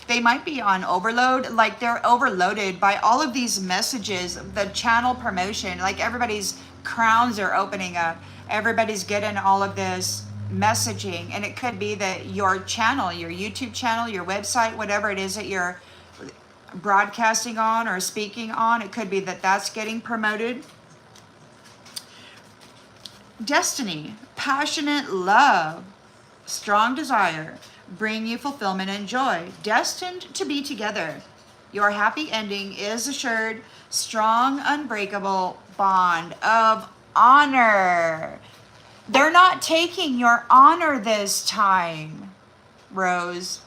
They might be on overload, like they're overloaded by all of these messages, the channel promotion, like everybody's crowns are opening up. Everybody's getting all of this messaging. And it could be that your channel, your YouTube channel, your website, whatever it is that you're broadcasting on or speaking on, it could be that that's getting promoted. Destiny, passionate love, strong desire, bring you fulfillment and joy, destined to be together. Your happy ending is assured, strong, unbreakable bond of honor. They're not taking your honor this time, Rose.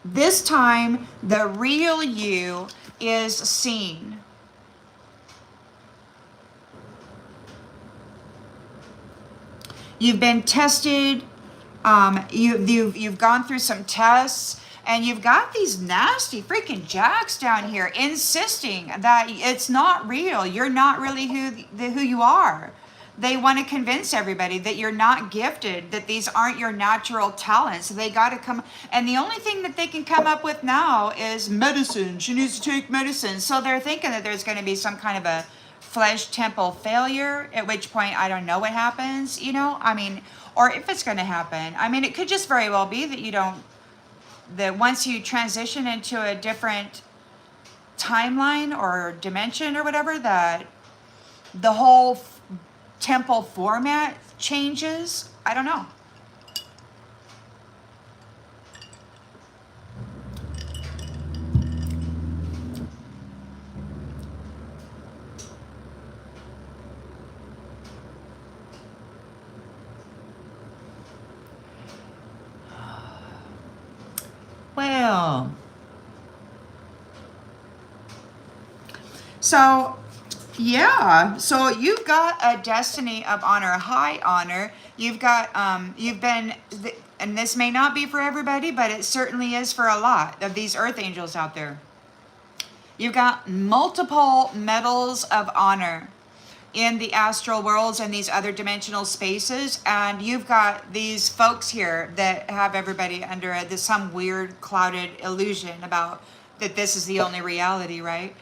This time, the real you is seen. You've been tested. You've gone through some tests, and you've got these nasty freaking jacks down here insisting that it's not real. You're not really who you are. They want to convince everybody that you're not gifted, that these aren't your natural talents. They got to come. And the only thing that they can come up with now is medicine. She needs to take medicine. So they're thinking that there's going to be some kind of a flesh temple failure, at which point I don't know what happens, I mean, or if it's going to happen. I mean, it could just very well be that that once you transition into a different timeline or dimension or whatever, that the whole temple format changes. I don't know. Well, so yeah, so you've got a destiny of honor, high honor. You've been, and this may not be for everybody, but it certainly is for a lot of these earth angels out there. You've got multiple medals of honor in the astral worlds and these other dimensional spaces, and you've got these folks here that have everybody under some weird clouded illusion about that this is the only reality, right?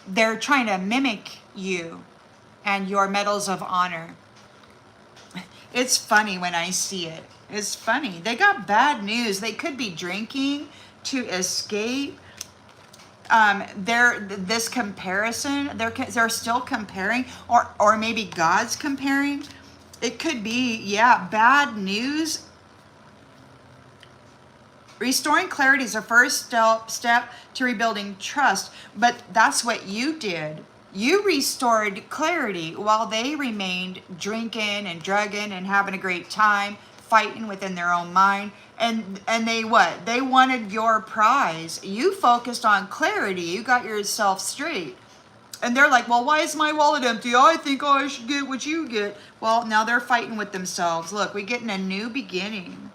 They're trying to mimic you and your medals of honor. It's funny when I see it. It's funny. They got bad news. They could be drinking to escape. This comparison. They're still comparing, or maybe God's comparing. It could be, yeah, bad news. Restoring clarity is a first step to rebuilding trust, but that's what you did. You restored clarity while they remained drinking and drugging and having a great time, fighting within their own mind. And they what? They wanted your prize. You focused on clarity. You got yourself straight. And they're like, well, why is my wallet empty? I think I should get what you get. Well, now they're fighting with themselves. Look, we're getting a new beginning.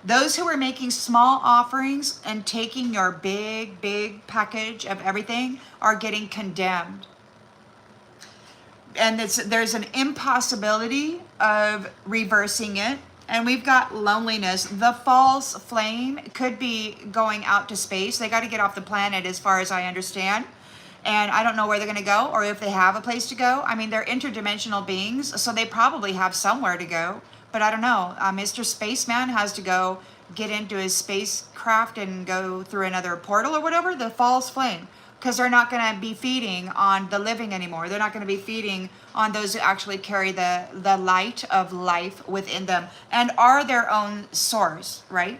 Those who are making small offerings and taking your big, big package of everything are getting condemned. And there's an impossibility of reversing it. And we've got loneliness. The false flame could be going out to space. They got to get off the planet as far as I understand. And I don't know where they're going to go or if they have a place to go. I mean, they're interdimensional beings, so they probably have somewhere to go. But I don't know. Mr. Spaceman has to go get into his spacecraft and go through another portal or whatever, the false flame. Because they're not going to be feeding on the living anymore. They're not going to be feeding on those who actually carry the light of life within them and are their own source, right?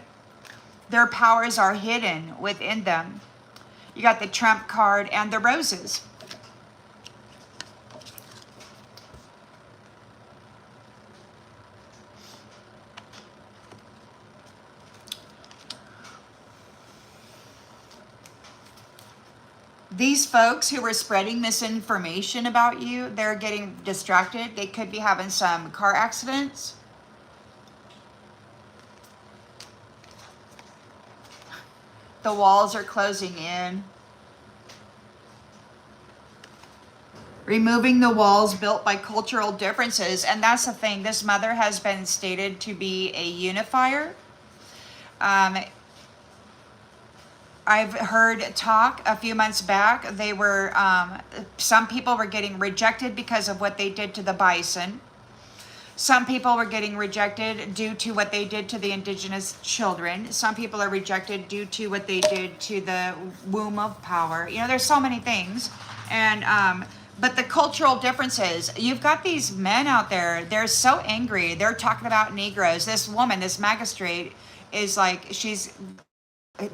Their powers are hidden within them. You got the Trump card and the roses. These folks who were spreading misinformation about you, they're getting distracted. They could be having some car accidents. The walls are closing in. Removing the walls built by cultural differences. And that's the thing. This mother has been stated to be a unifier. I've heard talk a few months back. They were, some people were getting rejected because of what they did to the bison. Some people were getting rejected due to what they did to the indigenous children. Some people are rejected due to what they did to the womb of power. You know, there's so many things. And, but the cultural differences, you've got these men out there, they're so angry. They're talking about Negroes. This woman, this magistrate is like,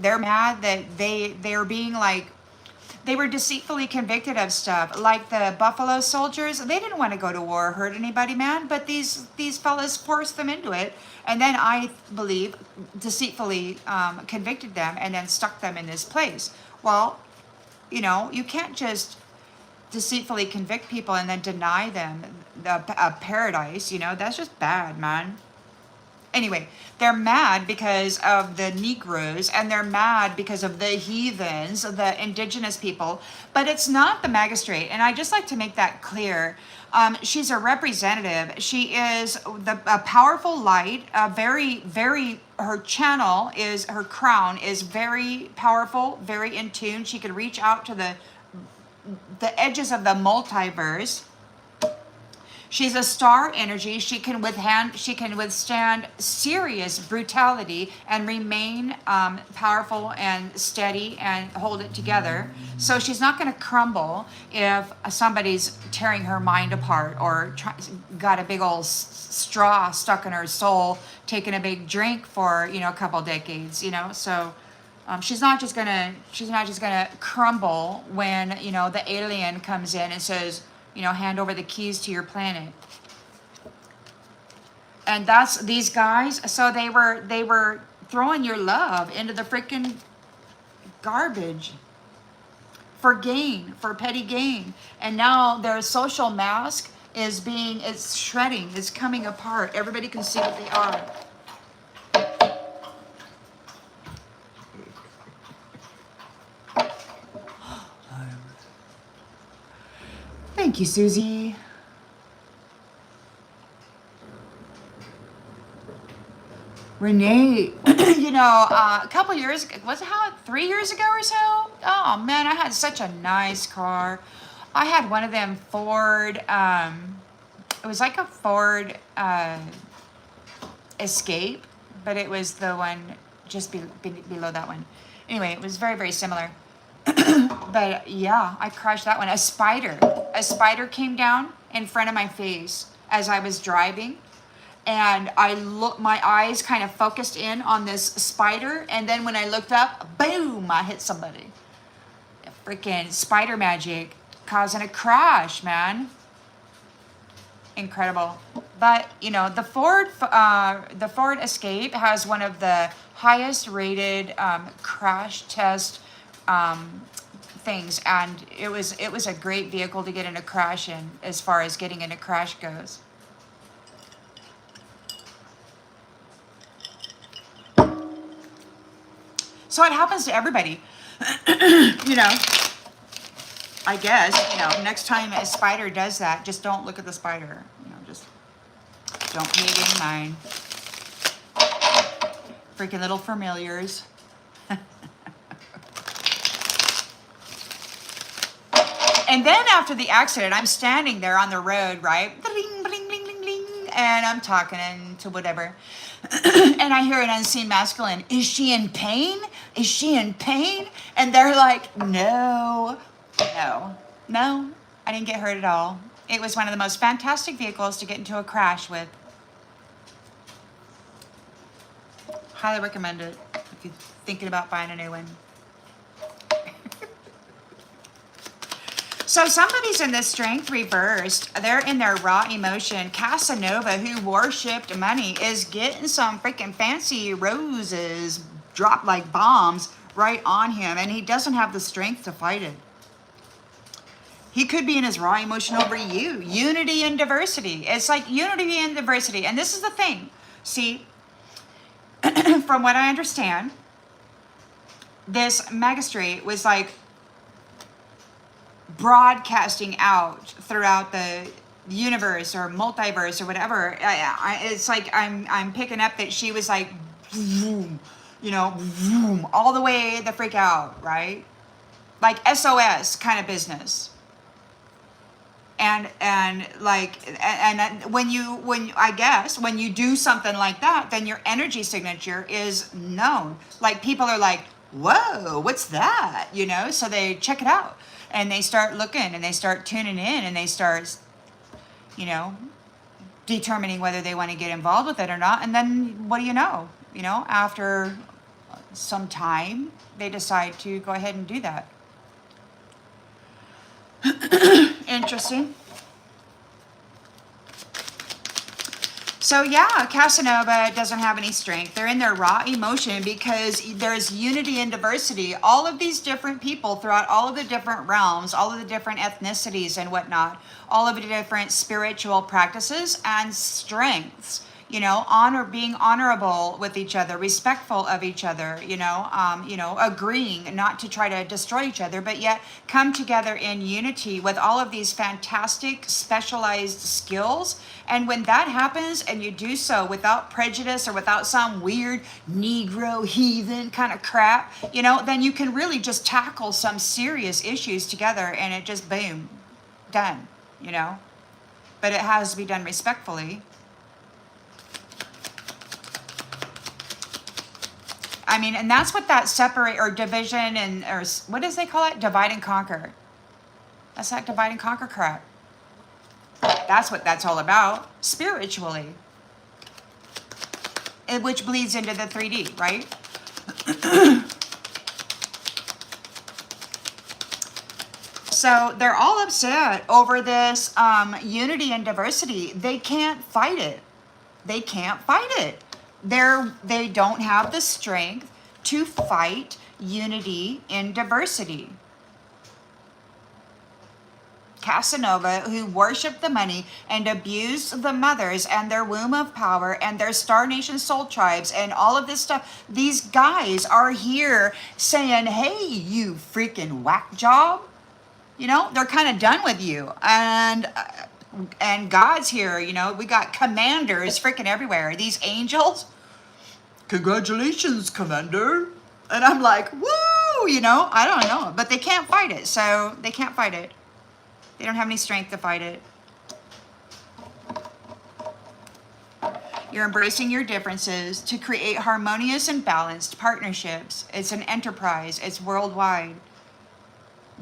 they're mad that they're being like, they were deceitfully convicted of stuff like the Buffalo Soldiers. They didn't want to go to war or hurt anybody, man, but these fellas forced them into it, and then I believe deceitfully convicted them and then stuck them in this place. Well, you know, you can't just deceitfully convict people and then deny them a paradise. You know, that's just bad, man. Anyway, they're mad because of the Negroes, and they're mad because of the heathens, the indigenous people, but it's not the magistrate. And I just like to make that clear. She's a representative. She is a powerful light, her channel is, her crown is very powerful, very in tune. She could reach out to the edges of the multiverse. She's a star energy. She can withstand serious brutality and remain powerful and steady and hold it together. So she's not going to crumble if somebody's tearing her mind apart or got a big old straw stuck in her soul, taking a big drink for, a couple decades, So she's not just gonna crumble when, the alien comes in and says, hand over the keys to your planet. And that's these guys. So they were throwing your love into the freaking garbage for gain, for petty gain. And now their social mask it's shredding, it's coming apart. Everybody can see what they are. Thank you, Susie. Renee, a couple years, was it 3 years ago or so? Oh man, I had such a nice car. I had one of them Ford, it was like a Ford Escape, but it was the one just below that one. Anyway, it was very, very similar. But yeah, I crushed that one. A spider came down in front of my face as I was driving, and my eyes kind of focused in on this spider, and then when I looked up, boom, I hit somebody. Freaking spider magic causing a crash, man. Incredible. But the Ford Escape has one of the highest rated crash test things, and it was a great vehicle to get in a crash in, as far as getting in a crash goes. So it happens to everybody. I guess, next time a spider does that, just don't look at the spider. Just don't pay it any mind. Freaking little familiars. And then after the accident, I'm standing there on the road, right? Bling, bling, bling, bling, bling, and I'm talking to whatever. And I hear an unseen masculine. Is she in pain? Is she in pain? And they're like, no, I didn't get hurt at all. It was one of the most fantastic vehicles to get into a crash with. Highly recommend it if you're thinking about buying a new one. So somebody's in this strength reversed. They're in their raw emotion. Casanova, who worshipped money, is getting some freaking fancy roses dropped like bombs right on him, and he doesn't have the strength to fight it. He could be in his raw emotion over you. Unity and diversity. It's like unity and diversity. And this is the thing. See, from what I understand, this magistrate was like broadcasting out throughout the universe or multiverse or whatever. It's like I'm picking up that she was like, vroom, vroom, all the way the freak out, right? Like SOS kind of business. And when you do something like that, then your energy signature is known. Like people are like, whoa, what's that? So they check it out. And they start looking and they start tuning in and they start, determining whether they want to get involved with it or not. And then what do you know? After some time, they decide to go ahead and do that. Interesting. So yeah, Casanova doesn't have any strength. They're in their raw emotion because there's unity and diversity. All of these different people throughout all of the different realms, all of the different ethnicities and whatnot, all of the different spiritual practices and strengths. being honorable with each other, respectful of each other, agreeing not to try to destroy each other, but yet come together in unity with all of these fantastic specialized skills. And when that happens and you do so without prejudice or without some weird Negro heathen kind of crap, then you can really just tackle some serious issues together, and it just boom, done, but it has to be done respectfully. I mean, and that's what that separate or division or what does they call it? Divide and conquer. That's that divide and conquer crap. That's what that's all about, spiritually. Which bleeds into the 3D, right? So they're all upset over this unity and diversity. They can't fight it. They can't fight it. They don't have the strength to fight unity in diversity. Casanova, who worshiped the money and abused the mothers and their womb of power and their Star Nation soul tribes and all of this stuff. These guys are here saying, hey, you freaking whack job. They're kind of done with you. And God's here, we got commanders freaking everywhere. These angels, congratulations, commander. And I'm like, woo, I don't know. But they can't fight it. So they can't fight it. They don't have any strength to fight it. You're embracing your differences to create harmonious and balanced partnerships. It's an enterprise. It's worldwide.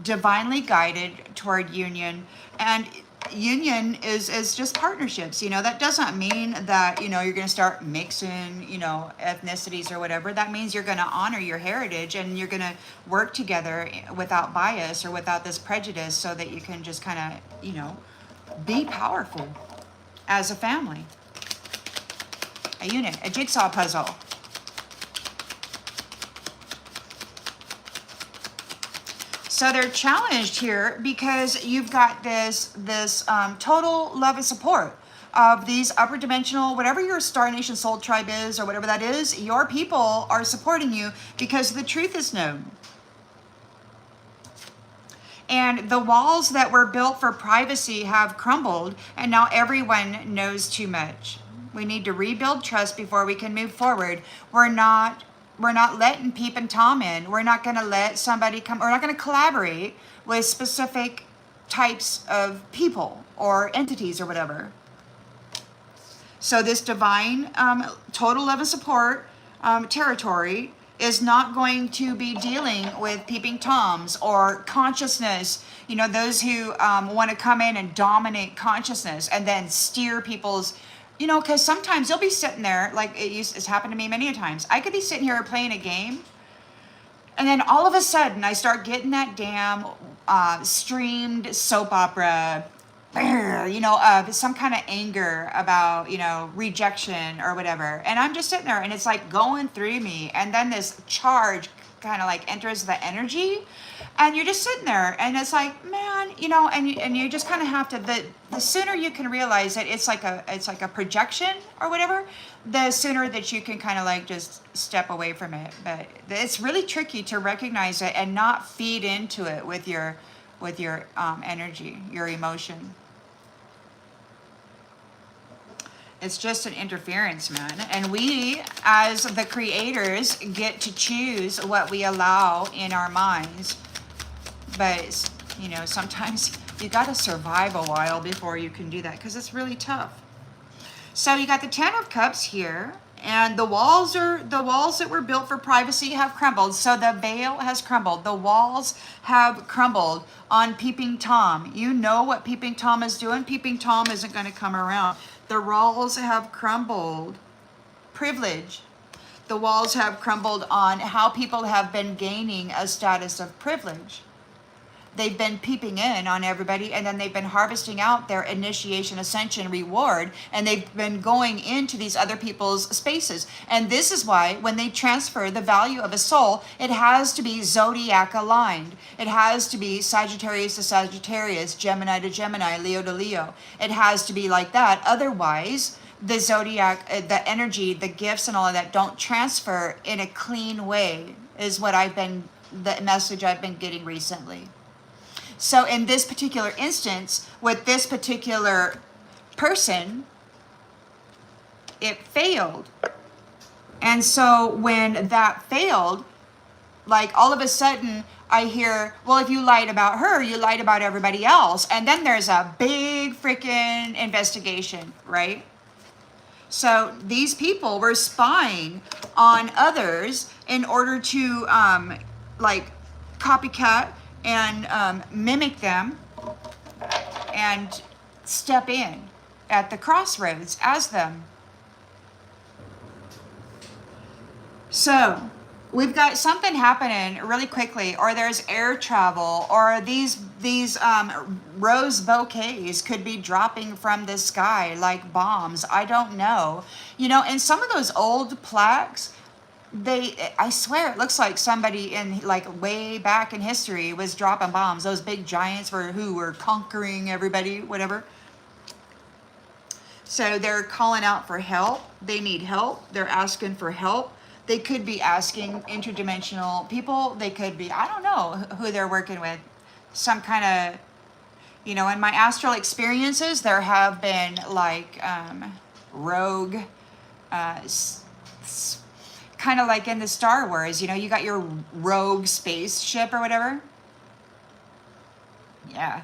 Divinely guided toward union. And union is just partnerships. That doesn't mean that, you're going to start mixing, ethnicities or whatever. That means you're going to honor your heritage and you're going to work together without bias or without this prejudice so that you can just kind of, be powerful as a family. A unit, a jigsaw puzzle. So they're challenged here because you've got this total love and support of these upper dimensional, whatever your Star Nation soul tribe is or whatever that is, your people are supporting you because the truth is known. And the walls that were built for privacy have crumbled, and now everyone knows too much. We need to rebuild trust before we can move forward. We're not letting Peep and Tom in. We're not going to let somebody come. We're not going to collaborate with specific types of people or entities or whatever. So this divine total love and support territory is not going to be dealing with peeping Toms or consciousness. Those who want to come in and dominate consciousness and then steer people's. Because sometimes you'll be sitting there, like it's happened to me many times. I could be sitting here playing a game, and then all of a sudden I start getting that damn streamed soap opera, some kind of anger about, rejection or whatever. And I'm just sitting there, and it's like going through me, and then this charge kind of like enters the energy, and you're just sitting there, and it's like, man, and you just kind of have to, the sooner you can realize that it's like a projection or whatever, the sooner that you can kind of like just step away from it. But it's really tricky to recognize it and not feed into it with your energy, your emotion. It's just an interference, man. And we, as the creators, get to choose what we allow in our minds. But, sometimes you got to survive a while before you can do that, because it's really tough. So you got the Ten of Cups here, and the walls that were built for privacy have crumbled. So the veil has crumbled. The walls have crumbled on Peeping Tom. You know what Peeping Tom is doing. Peeping Tom isn't going to come around. The walls have crumbled. Privilege. The walls have crumbled on how people have been gaining a status of privilege. They've been peeping in on everybody, and then they've been harvesting out their initiation, ascension, reward, and they've been going into these other people's spaces. And this is why when they transfer the value of a soul, it has to be zodiac aligned. It has to be Sagittarius to Sagittarius, Gemini to Gemini, Leo to Leo. It has to be like that. Otherwise, the zodiac, the energy, the gifts and all of that don't transfer in a clean way, is what the message I've been getting recently. So in this particular instance, with this particular person, it failed. And so when that failed, like all of a sudden I hear, well, if you lied about her, you lied about everybody else. And then there's a big freaking investigation, right? So these people were spying on others in order to like copycat and mimic them and step in at the crossroads as them. So we've got something happening really quickly, or there's air travel, or these rose bouquets could be dropping from the sky like bombs. I don't know. You know, in some of those old plaques, I swear it looks like somebody in like way back in history was dropping bombs. Those big giants who were conquering everybody, whatever. So they're calling out for help. They need help. They're asking for help. They could be asking interdimensional people. They could be, I don't know who they're working with. Some kind of, you know, in my astral experiences, there have been like rogue, kind of like in the Star Wars, you know, you got your rogue spaceship or whatever. Yeah,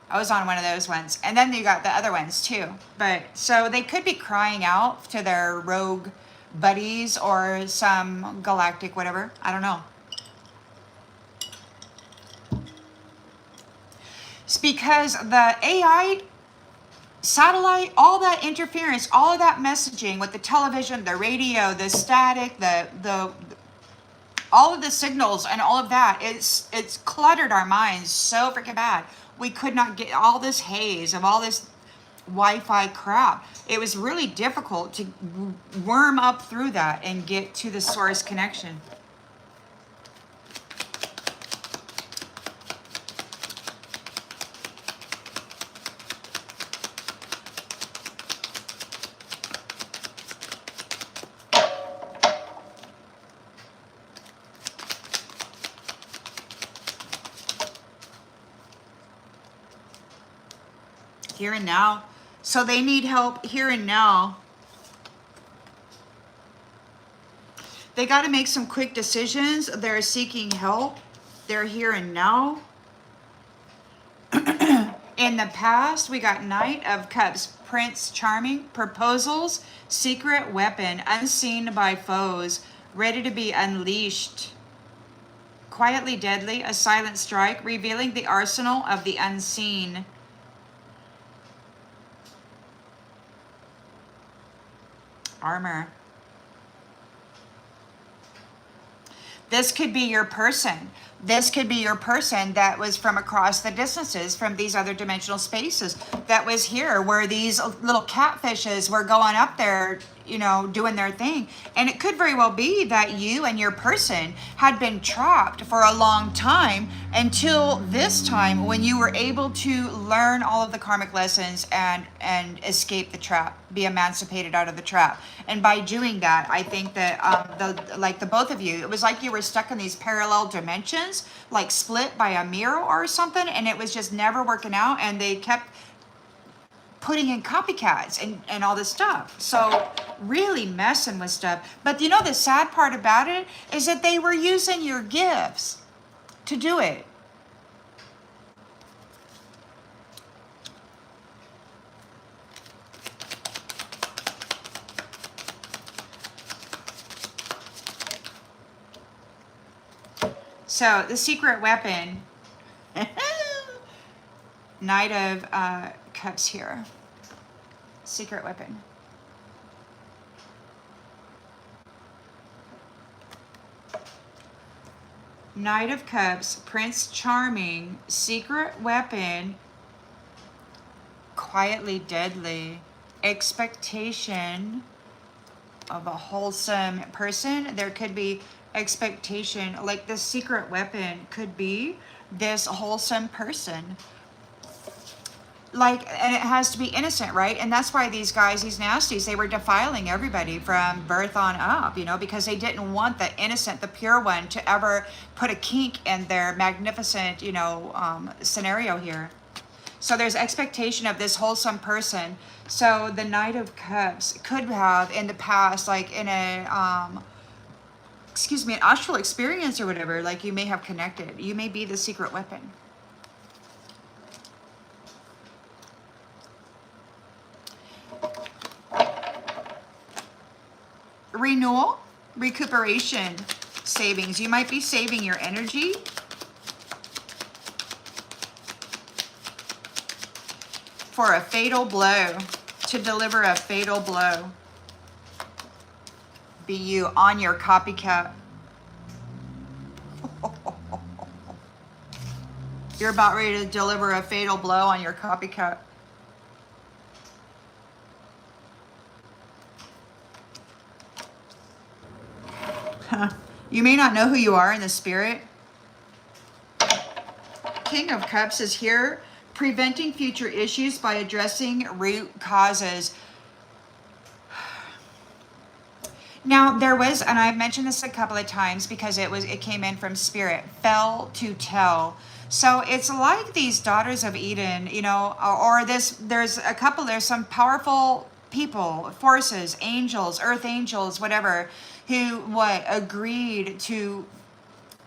I was on one of those ones. And then you got the other ones too. But so they could be crying out to their rogue buddies or some galactic whatever. I don't know. It's because the AI satellite, all that interference, all of that messaging with the television, the radio, the static, the all of the signals and all of that, it's cluttered our minds so freaking bad. We could not get all this haze of all this Wi-Fi crap. It was really difficult to worm up through that and get to the source connection. Here and now. So they need help here and now. They got to make some quick decisions. They're seeking help. They're here and now. In the past, we got Knight of Cups, Prince Charming, proposals, secret weapon, unseen by foes, ready to be unleashed. Quietly deadly, a silent strike, revealing the arsenal of the unseen. Armor. This could be your person. This could be your person that was from across the distances, from these other dimensional spaces, that was here where these little catfishes were going up there, you know, doing their thing. And it could very well be that you and your person had been trapped for a long time until this time when you were able to learn all of the karmic lessons and escape the trap, be emancipated out of the trap. And by doing that, I think that the both of you, it was like you were stuck in these parallel dimensions, like split by a mirror or something, and it was just never working out, and they kept putting in copycats and all this stuff. So really messing with stuff. But you know, the sad part about it is that they were using your gifts to do it. So the secret weapon, Knight of Cups here, secret weapon. Knight of Cups, Prince Charming, secret weapon, quietly deadly, expectation of a wholesome person. There could be expectation, like the secret weapon could be this wholesome person. like, and it has to be innocent, right? And that's why these guys, these nasties, they were defiling everybody from birth on up, you know, because they didn't want the innocent, the pure one to ever put a kink in their magnificent, you know, scenario here. So there's expectation of this wholesome person. So the Knight of Cups could have in the past, like in a excuse me, an astral experience or whatever, like you may have connected. You may be the secret weapon. Renewal, recuperation, savings. You might be saving your energy. For a fatal blow, to deliver a fatal blow. Be you on your copycat. You're about ready to deliver a fatal blow on your copycat. You may not know who you are in the spirit. King of Cups is here, preventing future issues by addressing root causes. Now there was, and I've mentioned this a couple of times because it came in from spirit, fell to tell. So it's like these daughters of Eden, you know, or there's some powerful people, forces, angels, earth angels, whatever, who agreed to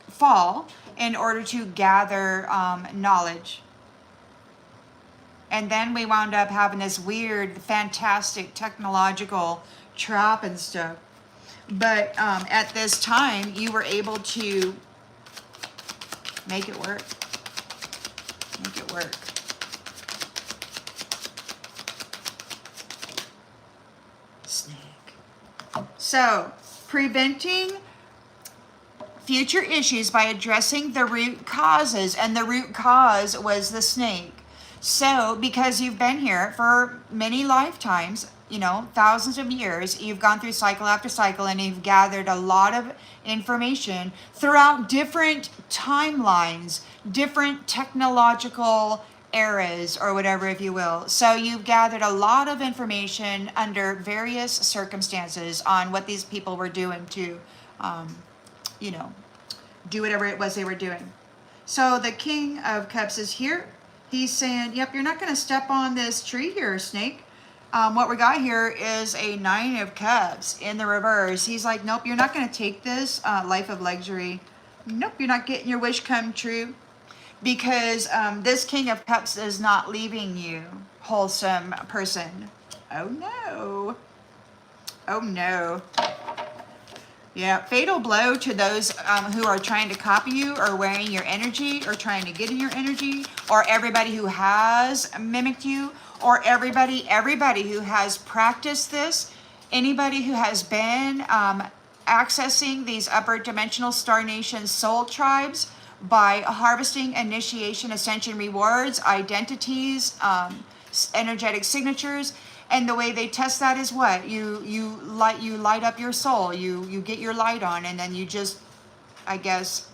fall in order to gather knowledge. And then we wound up having this weird, fantastic technological trap and stuff. But at this time, you were able to make it work. Make it work. Snake. So, preventing future issues by addressing the root causes. And the root cause was the snake. So, because you've been here for many lifetimes, you know, thousands of years, you've gone through cycle after cycle and you've gathered a lot of information throughout different timelines, different technological eras or whatever, if you will. So you've gathered a lot of information under various circumstances on what these people were doing to, you know, do whatever it was they were doing. So the King of Cups is here. He's saying, yep, you're not going to step on this tree here, snake. What we got here is a Nine of Cups in the reverse. He's like, nope, you're not going to take this life of luxury. Nope, you're not getting your wish come true. Because this King of Cups is not leaving you, wholesome person. Oh no. Oh no. Yeah, fatal blow to those who are trying to copy you or wearing your energy or trying to get in your energy, or everybody who has mimicked you, or everybody who has practiced this, anybody who has been accessing these upper dimensional Star Nation soul tribes by harvesting initiation, ascension rewards, identities, energetic signatures. And the way they test that is what? You light up your soul. You get your light on, and then you just, I guess,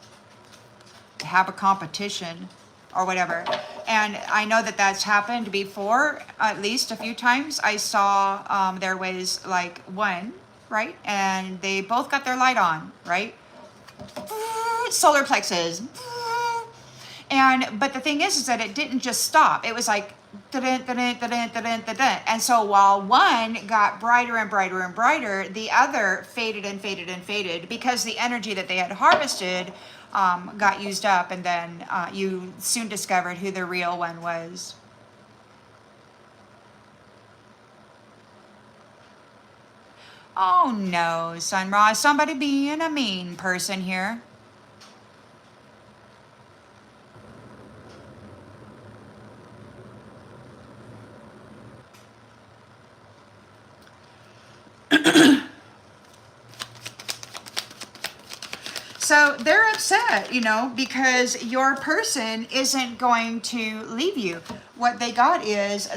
have a competition or whatever. And I know that that's happened before, at least a few times. I saw there was like one, right? And they both got their light on, right? Solar plexus. But the thing is that it didn't just stop. It was like, and so while one got brighter and brighter and brighter, the other faded and faded and faded because the energy that they had harvested got used up, and then you soon discovered who the real one was. Oh no, Sun Ra, somebody being a mean person here. So they're upset, you know, because your person isn't going to leave you. What they got is,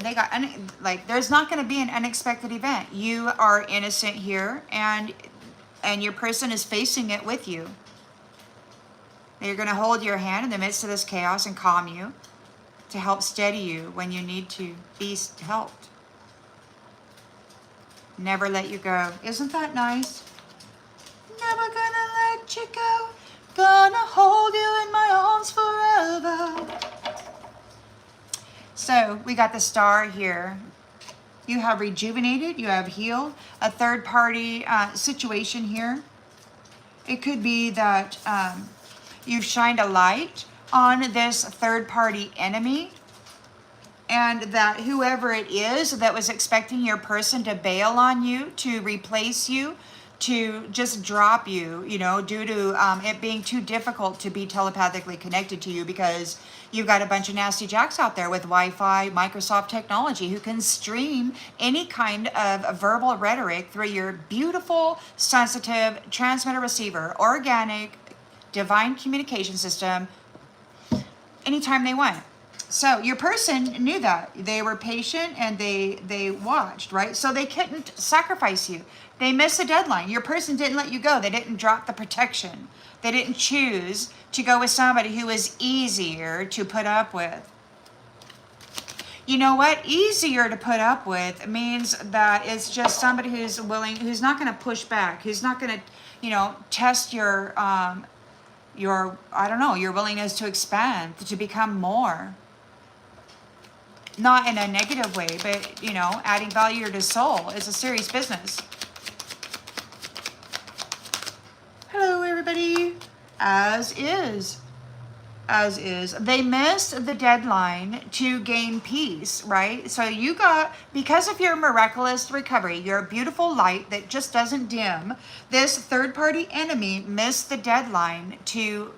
there's not going to be an unexpected event. You are innocent here, and your person is facing it with you. They're going to hold your hand in the midst of this chaos and calm you. to help steady you when you need to be helped. Never let you go. Isn't that nice? Never gonna let you go. Gonna hold you in my arms forever. So we got the star here. You have rejuvenated, you have healed. A third party situation here. It could be that you've shined a light on this third party enemy, and that whoever it is that was expecting your person to bail on you, to replace you, to just drop you, you know, due to it being too difficult to be telepathically connected to you, because you've got a bunch of nasty jacks out there with Wi-Fi, Microsoft technology, who can stream any kind of verbal rhetoric through your beautiful, sensitive transmitter receiver, organic, divine communication system anytime they want. So your person knew that. They were patient and they watched, right? So they couldn't sacrifice you. They missed the deadline. Your person didn't let you go. They didn't drop the protection. They didn't choose to go with somebody who was easier to put up with. You know what? Easier to put up with means that it's just somebody who's willing, who's not going to push back, who's not going to, you know, test your, I don't know, your willingness to expand, to become more. Not in a negative way, but, you know, adding value to soul is a serious business. Hello, everybody. As is. As is. They missed the deadline to gain peace, right? So you got, because of your miraculous recovery, your beautiful light that just doesn't dim, this third-party enemy missed the deadline to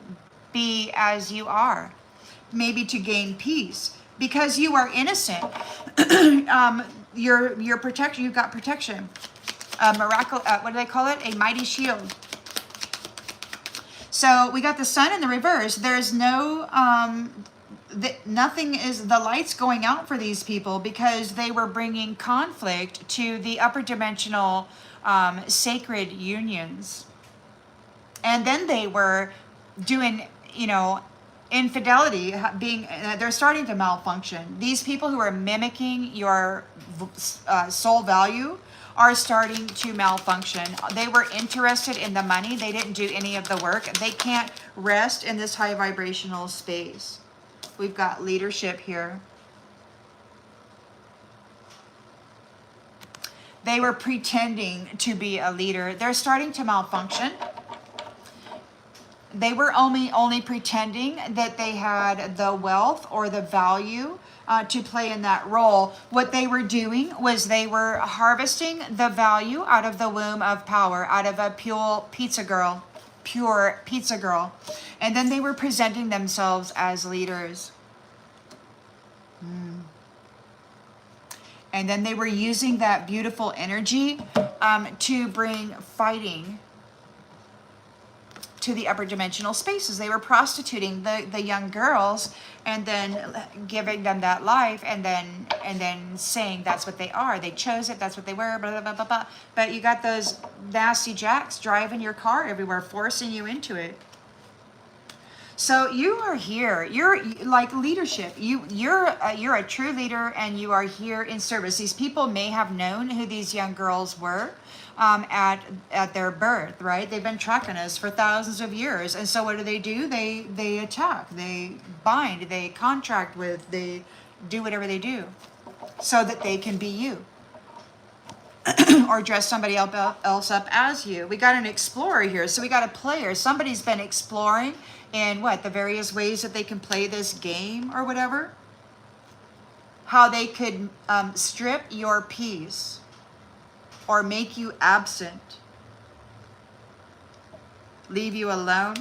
be as you are. Maybe to gain peace. Because you are innocent. Your protection, you've got protection. A miracle, what do they call it? A mighty shield. So we got the sun in the reverse. There's no, nothing is, the light's going out for these people because they were bringing conflict to the upper dimensional sacred unions. And then they were doing, you know, infidelity, being, they're starting to malfunction. These people who are mimicking your soul value are starting to malfunction. They were interested in the money. They didn't do any of the work. They can't rest in this high vibrational space. We've got leadership here. They were pretending to be a leader. They're starting to malfunction. They were only pretending that they had the wealth or the value to play in that role. What they were doing was they were harvesting the value out of the womb of power, out of a pure pizza girl. And then they were presenting themselves as leaders. And then they were using that beautiful energy to bring fighting to the upper dimensional spaces. They were prostituting the young girls and then giving them that life and then saying that's what they are. They chose it, that's what they were, blah, blah, blah, blah, blah. But you got those nasty jacks driving your car everywhere, forcing you into it. So you are here. You're like leadership. You're a true leader, and you are here in service. These people may have known who these young girls were at their birth, right? They've been tracking us for thousands of years, and so what do? They attack, they bind, they contract with, they do whatever they do, so that they can be you. Or dress somebody else up as you. We got an explorer here, so we got a player. Somebody's been exploring in the various ways that they can play this game or whatever. How they could strip your peace or make you absent, leave you alone.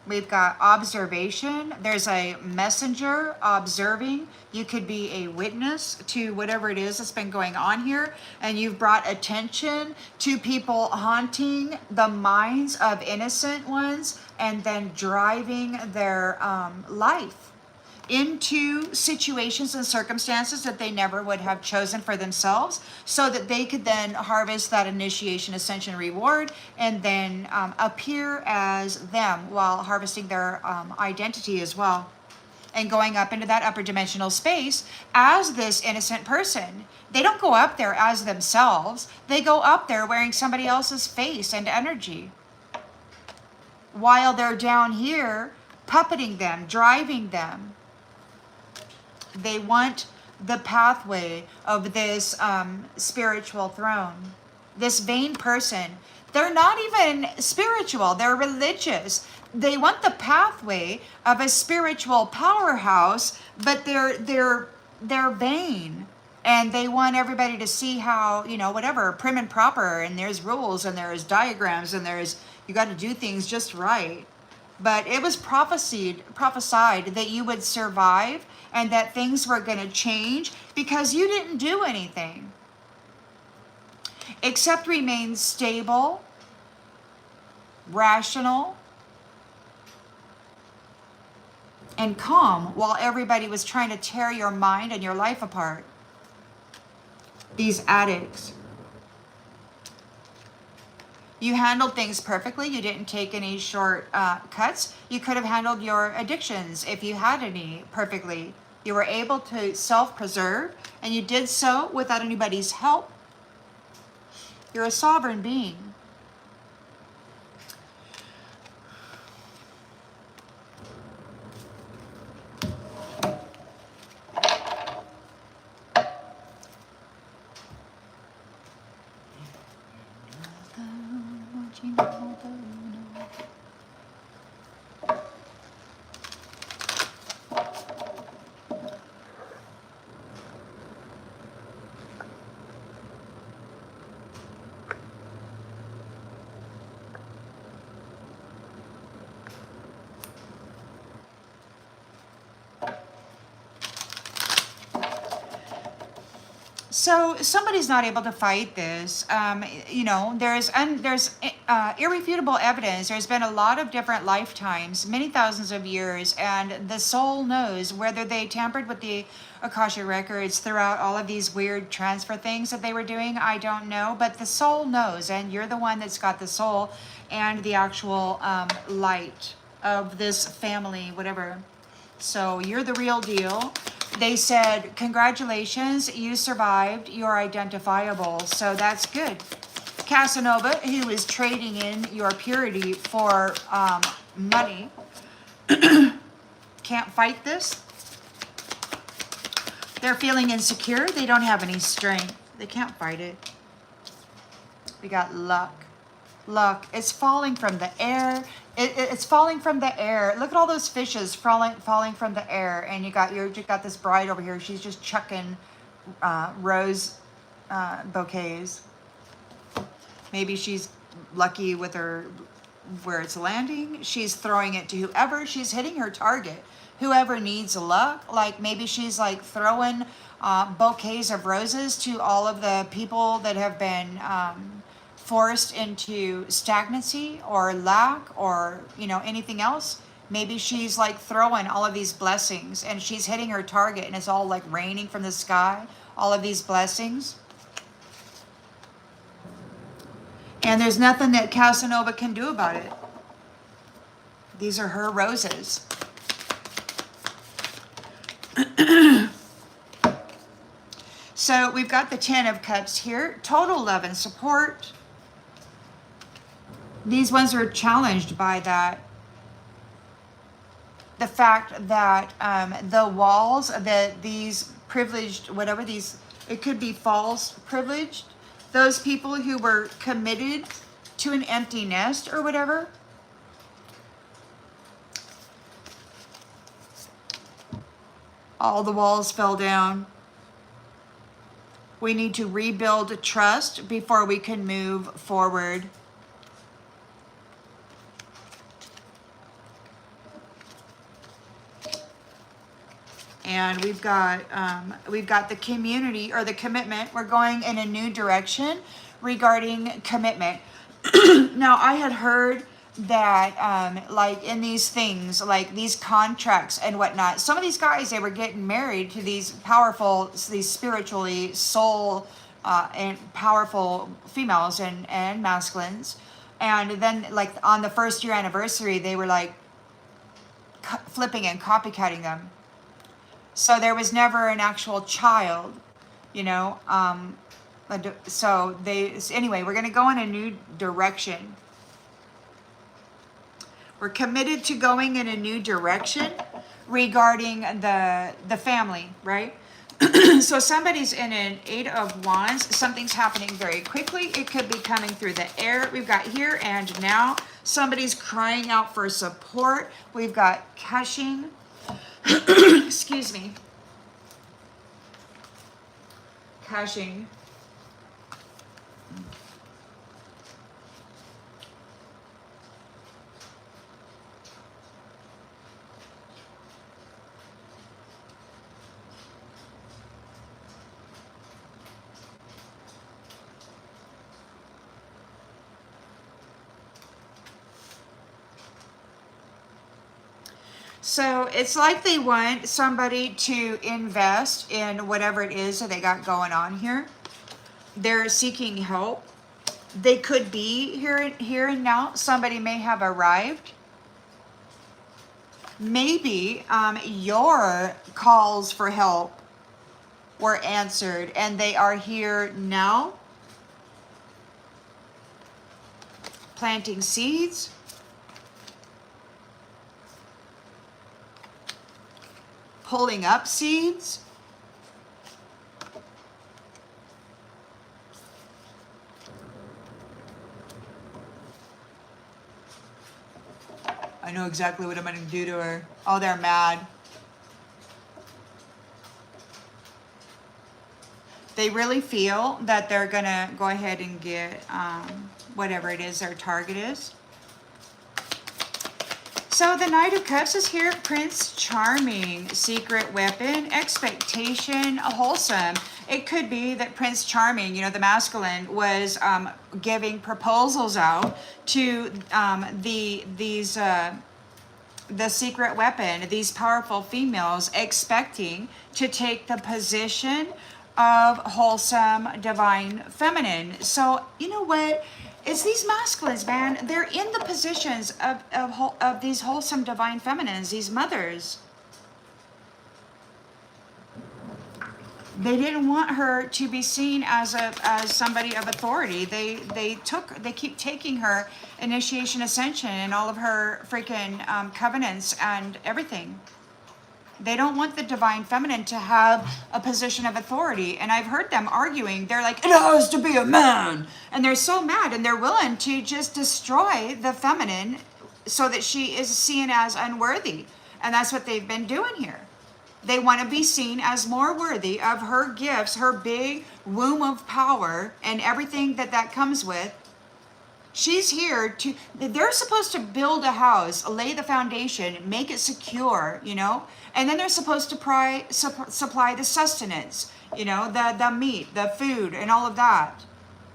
We've got observation. There's a messenger observing. You could be a witness to whatever it is that's been going on here. And you've brought attention to people haunting the minds of innocent ones and then driving their life. into situations and circumstances that they never would have chosen for themselves, so that they could then harvest that initiation, ascension, reward, and then appear as them while harvesting their identity as well, and going up into that upper dimensional space as this innocent person. They don't go up there as themselves. They go up there wearing somebody else's face and energy, while they're down here puppeting them, driving them. They want the pathway of this spiritual throne. This vain person, they're not even spiritual, they're religious. They want the pathway of a spiritual powerhouse, but they're vain. And they want everybody to see how, you know, whatever, prim and proper, and there's rules and there's diagrams and you got to do things just right. But it was prophesied that you would survive and that things were going to change because you didn't do anything except remain stable, rational, and calm while everybody was trying to tear your mind and your life apart. These addicts. You handled things perfectly. You didn't take any short cuts. You could have handled your addictions, if you had any, perfectly. You were able to self-preserve, and you did so without anybody's help. You're a sovereign being. So somebody's not able to fight this. You know, there's irrefutable evidence. There's been a lot of different lifetimes, many thousands of years, and the soul knows whether they tampered with the Akasha records throughout all of these weird transfer things that they were doing. I don't know, but the soul knows, and you're the one that's got the soul and the actual light of this family, whatever. So you're the real deal. They said, congratulations, you survived, you're identifiable. So that's good. Casanova, who is trading in your purity for money, can't fight this. They're feeling insecure. They don't have any strength. They can't fight it. We got luck. Luck. It's falling from the air. It's falling from the air. Look at all those fishes falling from the air. And you got this bride over here. She's just chucking rose bouquets. Maybe she's lucky with her where it's landing. She's throwing it to whoever. She's hitting her target. Whoever needs luck. Like maybe she's like throwing bouquets of roses to all of the people that have been forced into stagnancy or lack or, you know, anything else. Maybe she's like throwing all of these blessings and she's hitting her target and it's all like raining from the sky, all of these blessings. And there's nothing that Casanova can do about it. These are her roses. So we've got the 10 of Cups here. Total love and support. These ones are challenged by that. The fact that the walls that these privileged, whatever these, it could be false privileged, those people who were committed to an empty nest or whatever, all the walls fell down. We need to rebuild trust before we can move forward. And we've got the community or the commitment. We're going in a new direction regarding commitment. Now, I had heard that like in these things, like these contracts and whatnot, some of these guys, they were getting married to these powerful, these spiritually soul and powerful females and masculines, and then like on the first year anniversary they were like flipping and copycatting them. So there was never an actual child, you know. So they, anyway, we're going to go in a new direction. We're committed to going in a new direction regarding the family, right? So somebody's in an 8 of Wands. Something's happening very quickly. It could be coming through the air. We've got here and now. Somebody's crying out for support. We've got Cushing. Excuse me. Cushing. So it's like they want somebody to invest in whatever it is that they got going on here. They're seeking help. They could be here and now. Somebody may have arrived. Maybe your calls for help were answered and they are here now, planting seeds. Pulling up seeds. I know exactly what I'm going to do to her. Oh, they're mad. They really feel that they're going to go ahead and get whatever it is their target is. So the Knight of Cups is here. Prince Charming, secret weapon, expectation, wholesome. It could be that Prince Charming, you know, the masculine, was giving proposals out to the secret weapon, these powerful females, expecting to take the position of wholesome, divine, feminine. So you know what? It's these masculines, man. They're in the positions of these wholesome, divine feminines, these mothers. They didn't want her to be seen as somebody of authority. They keep taking her initiation, ascension, and all of her freaking covenants and everything. They don't want the divine feminine to have a position of authority. And I've heard them arguing. They're like, it has to be a man. And they're so mad and they're willing to just destroy the feminine so that she is seen as unworthy. And that's what they've been doing here. They want to be seen as more worthy of her gifts, her big womb of power and everything that comes with. She's here to, they're supposed to build a house, lay the foundation, make it secure, you know, and then they're supposed to supply the sustenance, you know, the meat, the food, and all of that,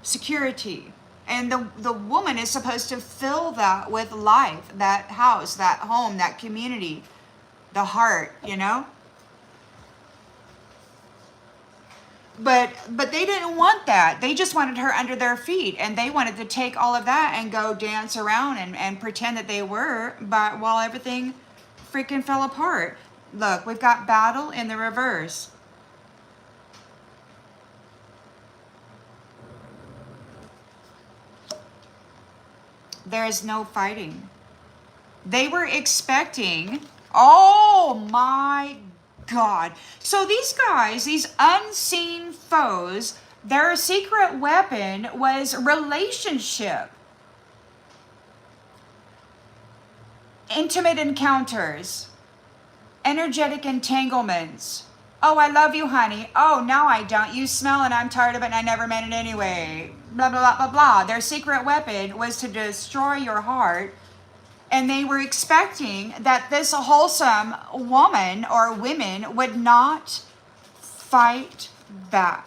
security. And the woman is supposed to fill that with life, that house, that home, that community, the heart, you know. But they didn't want that. They just wanted her under their feet, and they wanted to take all of that and go dance around and pretend that they were, but while everything freaking fell apart. Look, we've got battle in the reverse. There is no fighting. They were expecting, oh my God. So these guys, these unseen foes, their secret weapon was relationship. Intimate encounters. Energetic entanglements. Oh, I love you, honey. Oh, no, I don't. You smell and I'm tired of it and I never meant it anyway. Blah, blah, blah, blah, blah. Their secret weapon was to destroy your heart. And they were expecting that this wholesome woman or women would not fight back.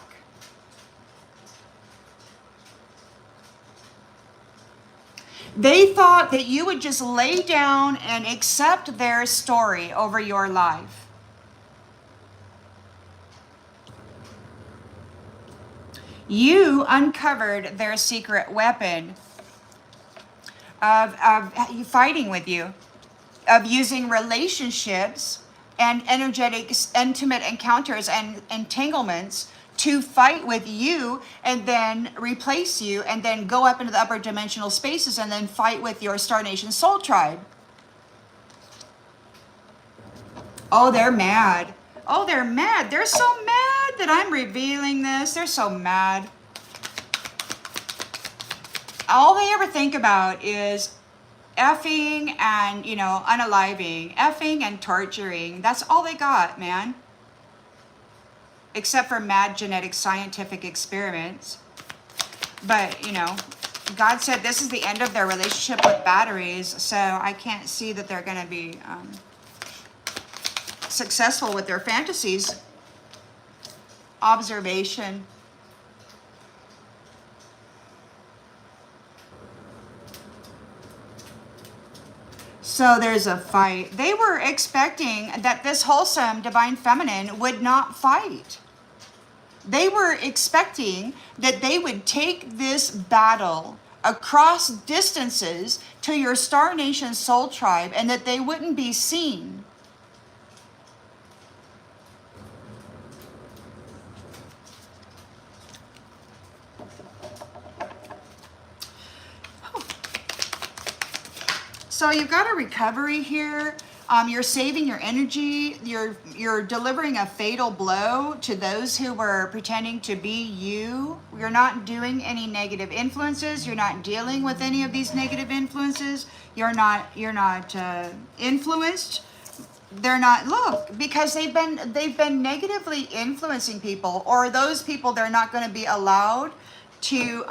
They thought that you would just lay down and accept their story over your life. You uncovered their secret weapon of fighting with you, of using relationships and energetic, intimate encounters and entanglements to fight with you and then replace you and then go up into the upper dimensional spaces and then fight with your Star Nation soul tribe. Oh, they're mad. Oh, they're mad. They're so mad that I'm revealing this. They're so mad. All they ever think about is effing and, unaliving, effing and torturing. That's all they got, man. Except for mad genetic scientific experiments. But, God said this is the end of their relationship with batteries, so I can't see that they're going to be successful with their fantasies. Observation. So there's a fight. They were expecting that this wholesome divine feminine would not fight. They were expecting that they would take this battle across distances to your Star Nation soul tribe and that they wouldn't be seen. So you've got a recovery here. You're saving your energy. You're delivering a fatal blow to those who were pretending to be you. You're not doing any negative influences. You're not dealing with any of these negative influences. You're not influenced. They're not, look, because they've been negatively influencing people, or those people they're not going to be allowed to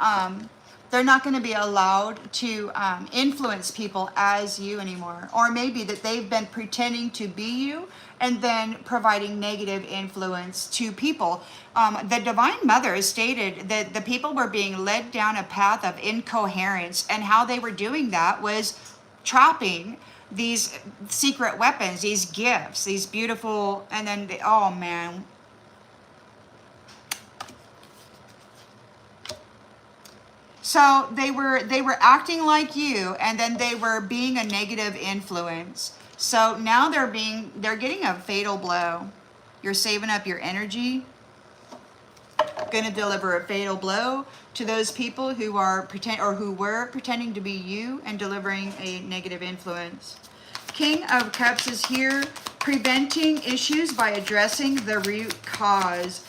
influence people as you anymore. Or maybe that they've been pretending to be you and then providing negative influence to people. The Divine Mother stated that the people were being led down a path of incoherence, and how they were doing that was trapping these secret weapons, these gifts, these beautiful, and then, oh man. So they were acting like you, and then they were being a negative influence. So now they're getting a fatal blow. You're saving up your energy. Going to deliver a fatal blow to those people who were pretending to be you and delivering a negative influence. King of Cups is here, preventing issues by addressing the root cause.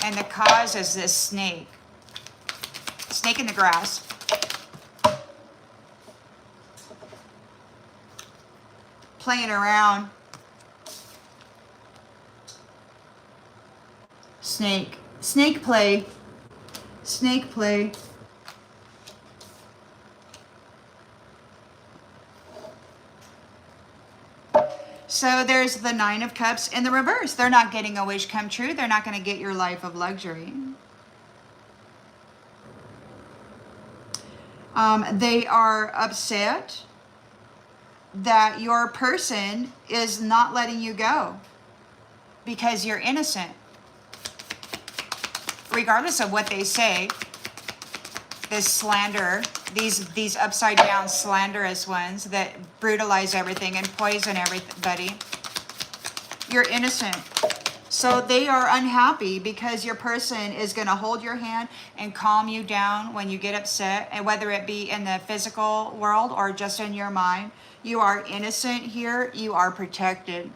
And the cause is this snake. Snake in the grass. Playing around. Snake. Snake play. Snake play. So there's the Nine of Cups in the reverse. They're not getting a wish come true. They're not going to get your life of luxury. They are upset that your person is not letting you go because you're innocent. Regardless of what they say, this slander, these upside down slanderous ones that brutalize everything and poison everybody, you're innocent. So they are unhappy because your person is going to hold your hand and calm you down when you get upset, and whether it be in the physical world or just in your mind. You are innocent here. You are protected.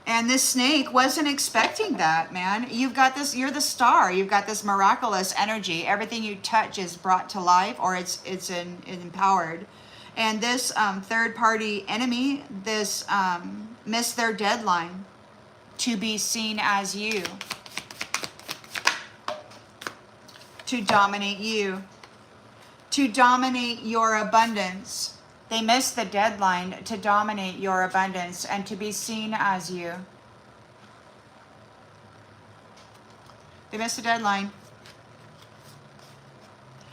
And this snake wasn't expecting that, man. You've got this, you're the star. You've got this miraculous energy. Everything you touch is brought to life, or it's empowered. And this third-party enemy, this missed their deadline to be seen as you, to dominate you, to dominate your abundance. They missed the deadline to dominate your abundance and to be seen as you. They missed the deadline.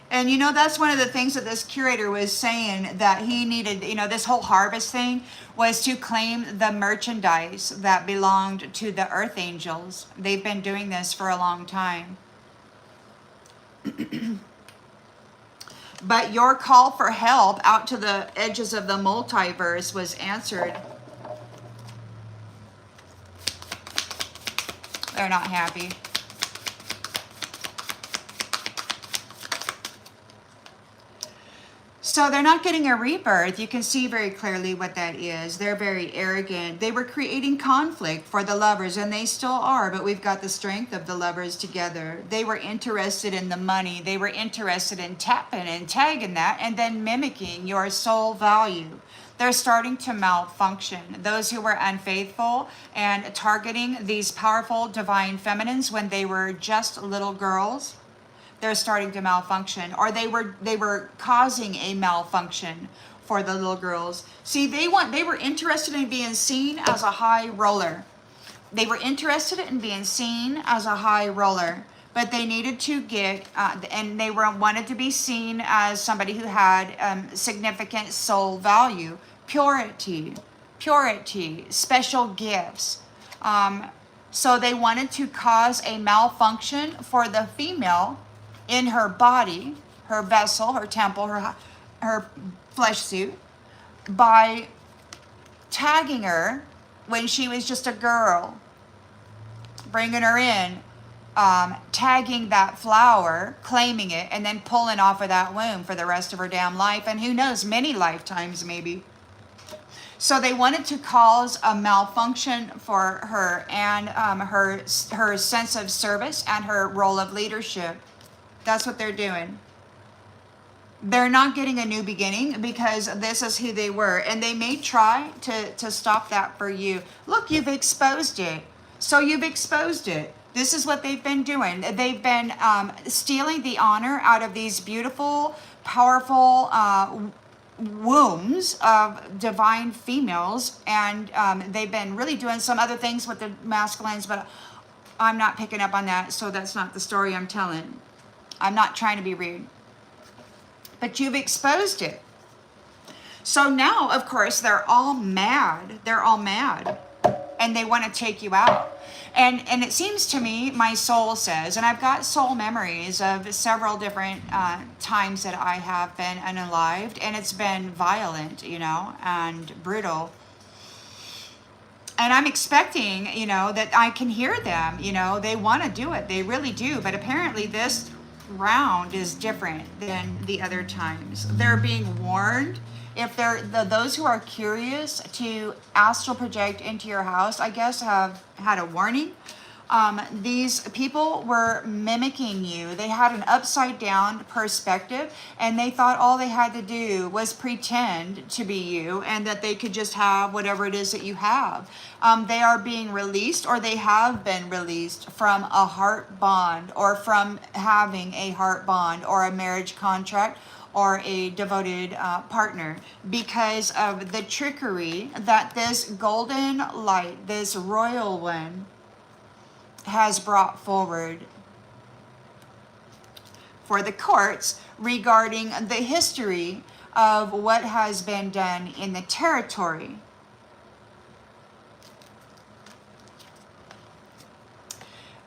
And you know, that's one of the things that this curator was saying, that he needed, you know, this whole harvest thing was to claim the merchandise that belonged to the earth angels. They've been doing this for a long time. But your call for help out to the edges of the multiverse was answered. They're not happy. So they're not getting a rebirth. You can see very clearly what that is. They're very arrogant. They were creating conflict for the lovers, and they still are, but we've got the strength of the lovers together. They were interested in the money. They were interested in tapping and tagging that and then mimicking your soul value. They're starting to malfunction. Those who were unfaithful and targeting these powerful divine feminines when they were just little girls, they're starting to malfunction, or they were causing a malfunction for the little girls. See, they were interested in being seen as a high roller. They were interested in being seen as a high roller, but they needed to get, and they wanted to be seen as somebody who had significant soul value, purity, special gifts. So they wanted to cause a malfunction for the female in her body, her vessel, her temple, her flesh suit, by tagging her when she was just a girl, bringing her in, tagging that flower, claiming it, and then pulling off of that womb for the rest of her damn life, and who knows, many lifetimes maybe. So they wanted to cause a malfunction for her and her sense of service and her role of leadership. That's what they're doing. They're not getting a new beginning because this is who they were. And they may try to stop that for you. Look, you've exposed it. So you've exposed it. This is what they've been doing. They've been stealing the honor out of these beautiful, powerful wombs of divine females. And they've been really doing some other things with the masculines, but I'm not picking up on that. So that's not the story I'm telling. I'm not trying to be rude, but you've exposed it. So now, of course, they're all mad. They're all mad, and they want to take you out. And it seems to me, my soul says, and I've got soul memories of several different times that I have been unalived, and it's been violent, you know, and brutal. And I'm expecting, you know, that I can hear them, you know, they want to do it. They really do. But apparently this round is different than the other times. They're being warned. If they're those who are curious to astral project into your house, I guess have had a warning. These people were mimicking you. They had an upside down perspective, and they thought all they had to do was pretend to be you, and that they could just have whatever it is that you have. They are being released, or they have been released from a heart bond, or from having a heart bond, or a marriage contract, or a devoted partner, because of the trickery that this golden light, this royal one, has brought forward for the courts regarding the history of what has been done in the territory.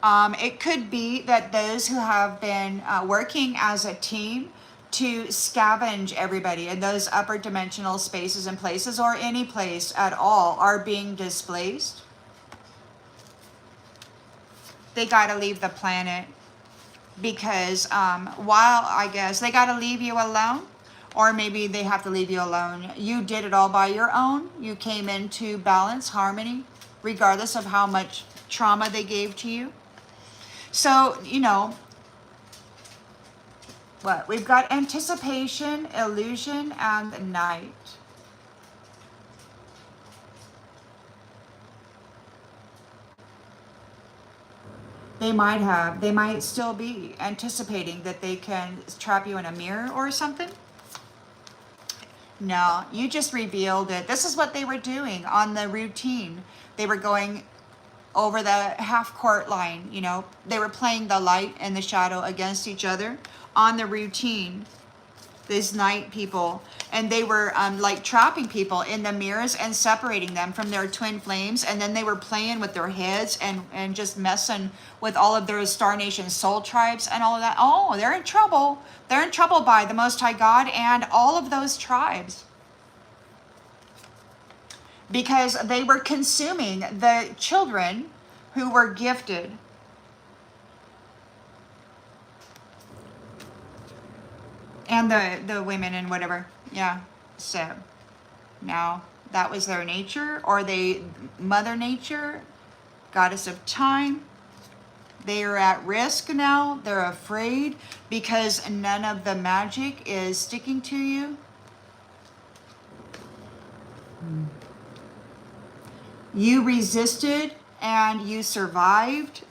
It could be that those who have been working as a team to scavenge everybody in those upper dimensional spaces and places, or any place at all, are being displaced. They got to leave the planet because while I guess they got to leave you alone, or maybe they have to leave you alone. You did it all by your own. You came into balance, harmony, regardless of how much trauma they gave to you. So, you know, what? We've got anticipation, illusion, and night. They might still be anticipating that they can trap you in a mirror or something. No, you just revealed it. This is what they were doing on the routine. They were going over the half court line. You know, they were playing the light and the shadow against each other on the routine, these night people, and they were like trapping people in the mirrors and separating them from their twin flames, and then they were playing with their heads and just messing with all of their Star Nation soul tribes and all of that. Oh, they're in trouble. They're in trouble by the Most High God and all of those tribes, because they were consuming the children who were gifted. And the women and whatever. Yeah. So now that was their nature, or they, Mother Nature, goddess of time. They are at risk now. They're afraid because none of the magic is sticking to you. You resisted and you survived.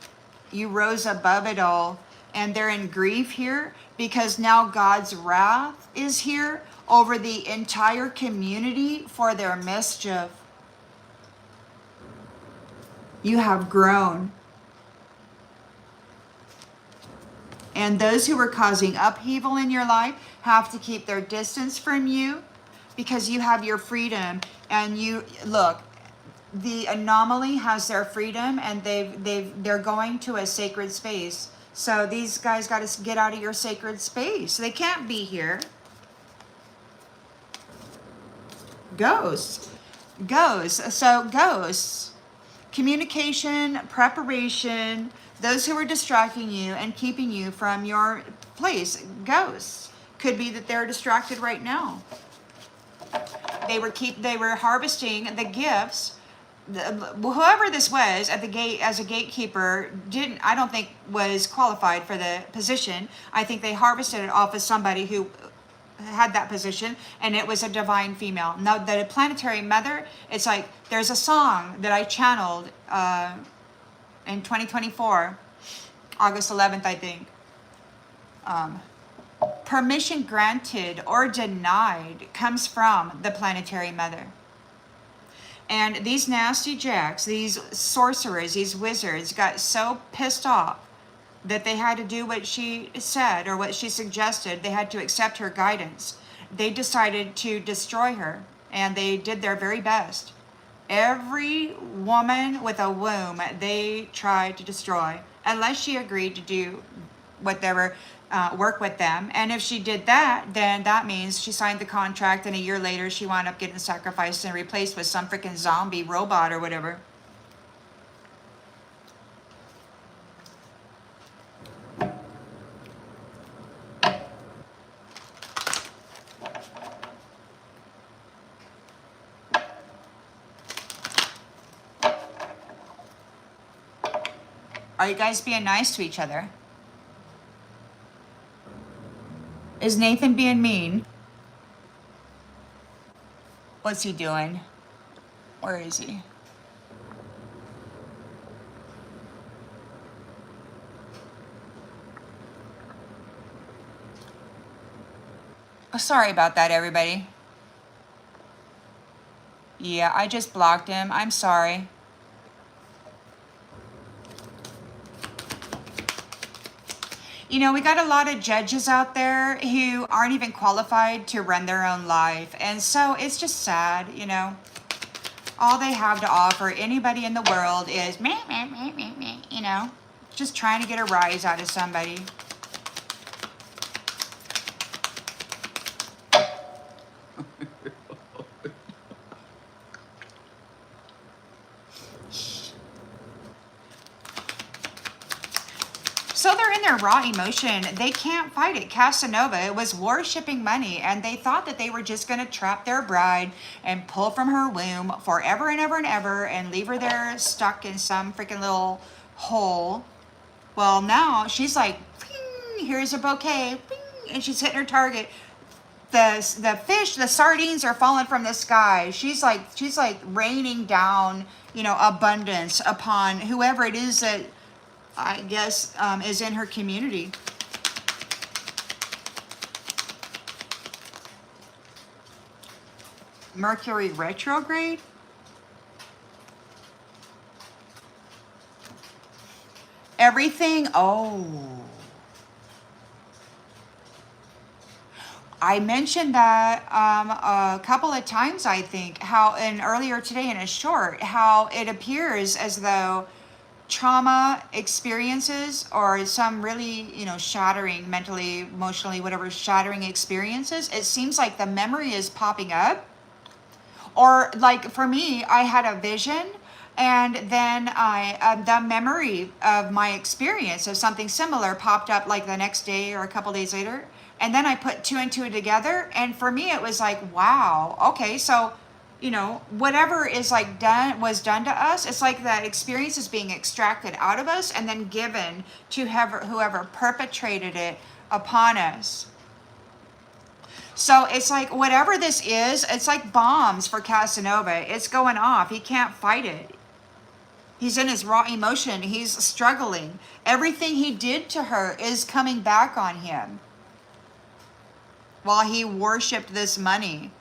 You rose above it all. And they're in grief here because now God's wrath is here over the entire community for their mischief. You have grown. And those who were causing upheaval in your life have to keep their distance from you because you have your freedom. And you, look, the anomaly has their freedom, and they're going to a sacred space. So these guys got to get out of your sacred space. They can't be here. Ghosts. So ghosts. Communication, preparation, those who are distracting you and keeping you from your place. Ghosts. Could be that they're distracted right now. They were harvesting the gifts. Whoever this was at the gate as a gatekeeper I don't think was qualified for the position. I think they harvested it off of somebody who had that position, and it was a divine female. Now the planetary mother, it's like there's a song that I channeled in 2024, August 11th, I think. Permission granted or denied comes from the planetary mother. And these nasty jacks, these sorcerers, these wizards got so pissed off that they had to do what she said or what she suggested. They had to accept her guidance. They decided to destroy her, and they did their very best. Every woman with a womb, they tried to destroy, unless she agreed to do whatever, work with them. And if she did that, then that means she signed the contract, and a year later she wound up getting sacrificed and replaced with some freaking zombie robot or whatever. Are you guys being nice to each other? Is Nathan being mean? What's he doing? Where is he? Oh, sorry about that, everybody. Yeah, I just blocked him. I'm sorry. You know, we got a lot of judges out there who aren't even qualified to run their own life. And so it's just sad, you know. All they have to offer anybody in the world is meh, meh, meh, meh, meh, you know. Just trying to get a rise out of somebody. So they're in their raw emotion. They can't fight it. Casanova was worshiping money, and they thought that they were just going to trap their bride and pull from her womb forever and ever and ever and leave her there stuck in some freaking little hole. Well, now she's like, ping, here's a bouquet, ping, and she's hitting her target. The fish, the sardines are falling from the sky. She's like raining down, you know, abundance upon whoever it is that I guess is in her community. Mercury retrograde? Everything, oh. I mentioned that a couple of times, I think, how, and earlier today in a short, how it appears as though trauma experiences or some really, shattering, mentally, emotionally, whatever, shattering experiences, it seems like the memory is popping up. Or like for me, I had a vision, and then the memory of my experience of something similar popped up like the next day or a couple days later. And then I put two and two together. And for me, it was like, wow, okay, so, whatever is like was done to us, it's like that experience is being extracted out of us and then given to whoever perpetrated it upon us. So it's like whatever this is, it's like bombs for Casanova. It's going off. He can't fight it. He's in his raw emotion. He's struggling. Everything he did to her is coming back on him while he worshipped this money.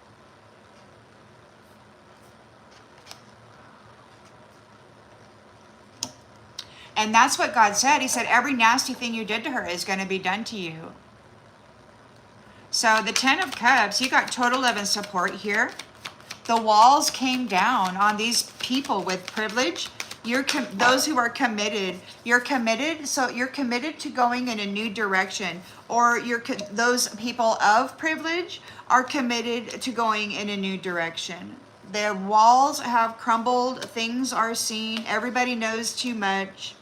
And that's what God said. He said, every nasty thing you did to her is going to be done to you. So the 10 of Cups, you got total love and support here. The walls came down on these people with privilege. Those who are committed. You're committed. So you're committed to going in a new direction. Or those people of privilege are committed to going in a new direction. The walls have crumbled. Things are seen. Everybody knows too much.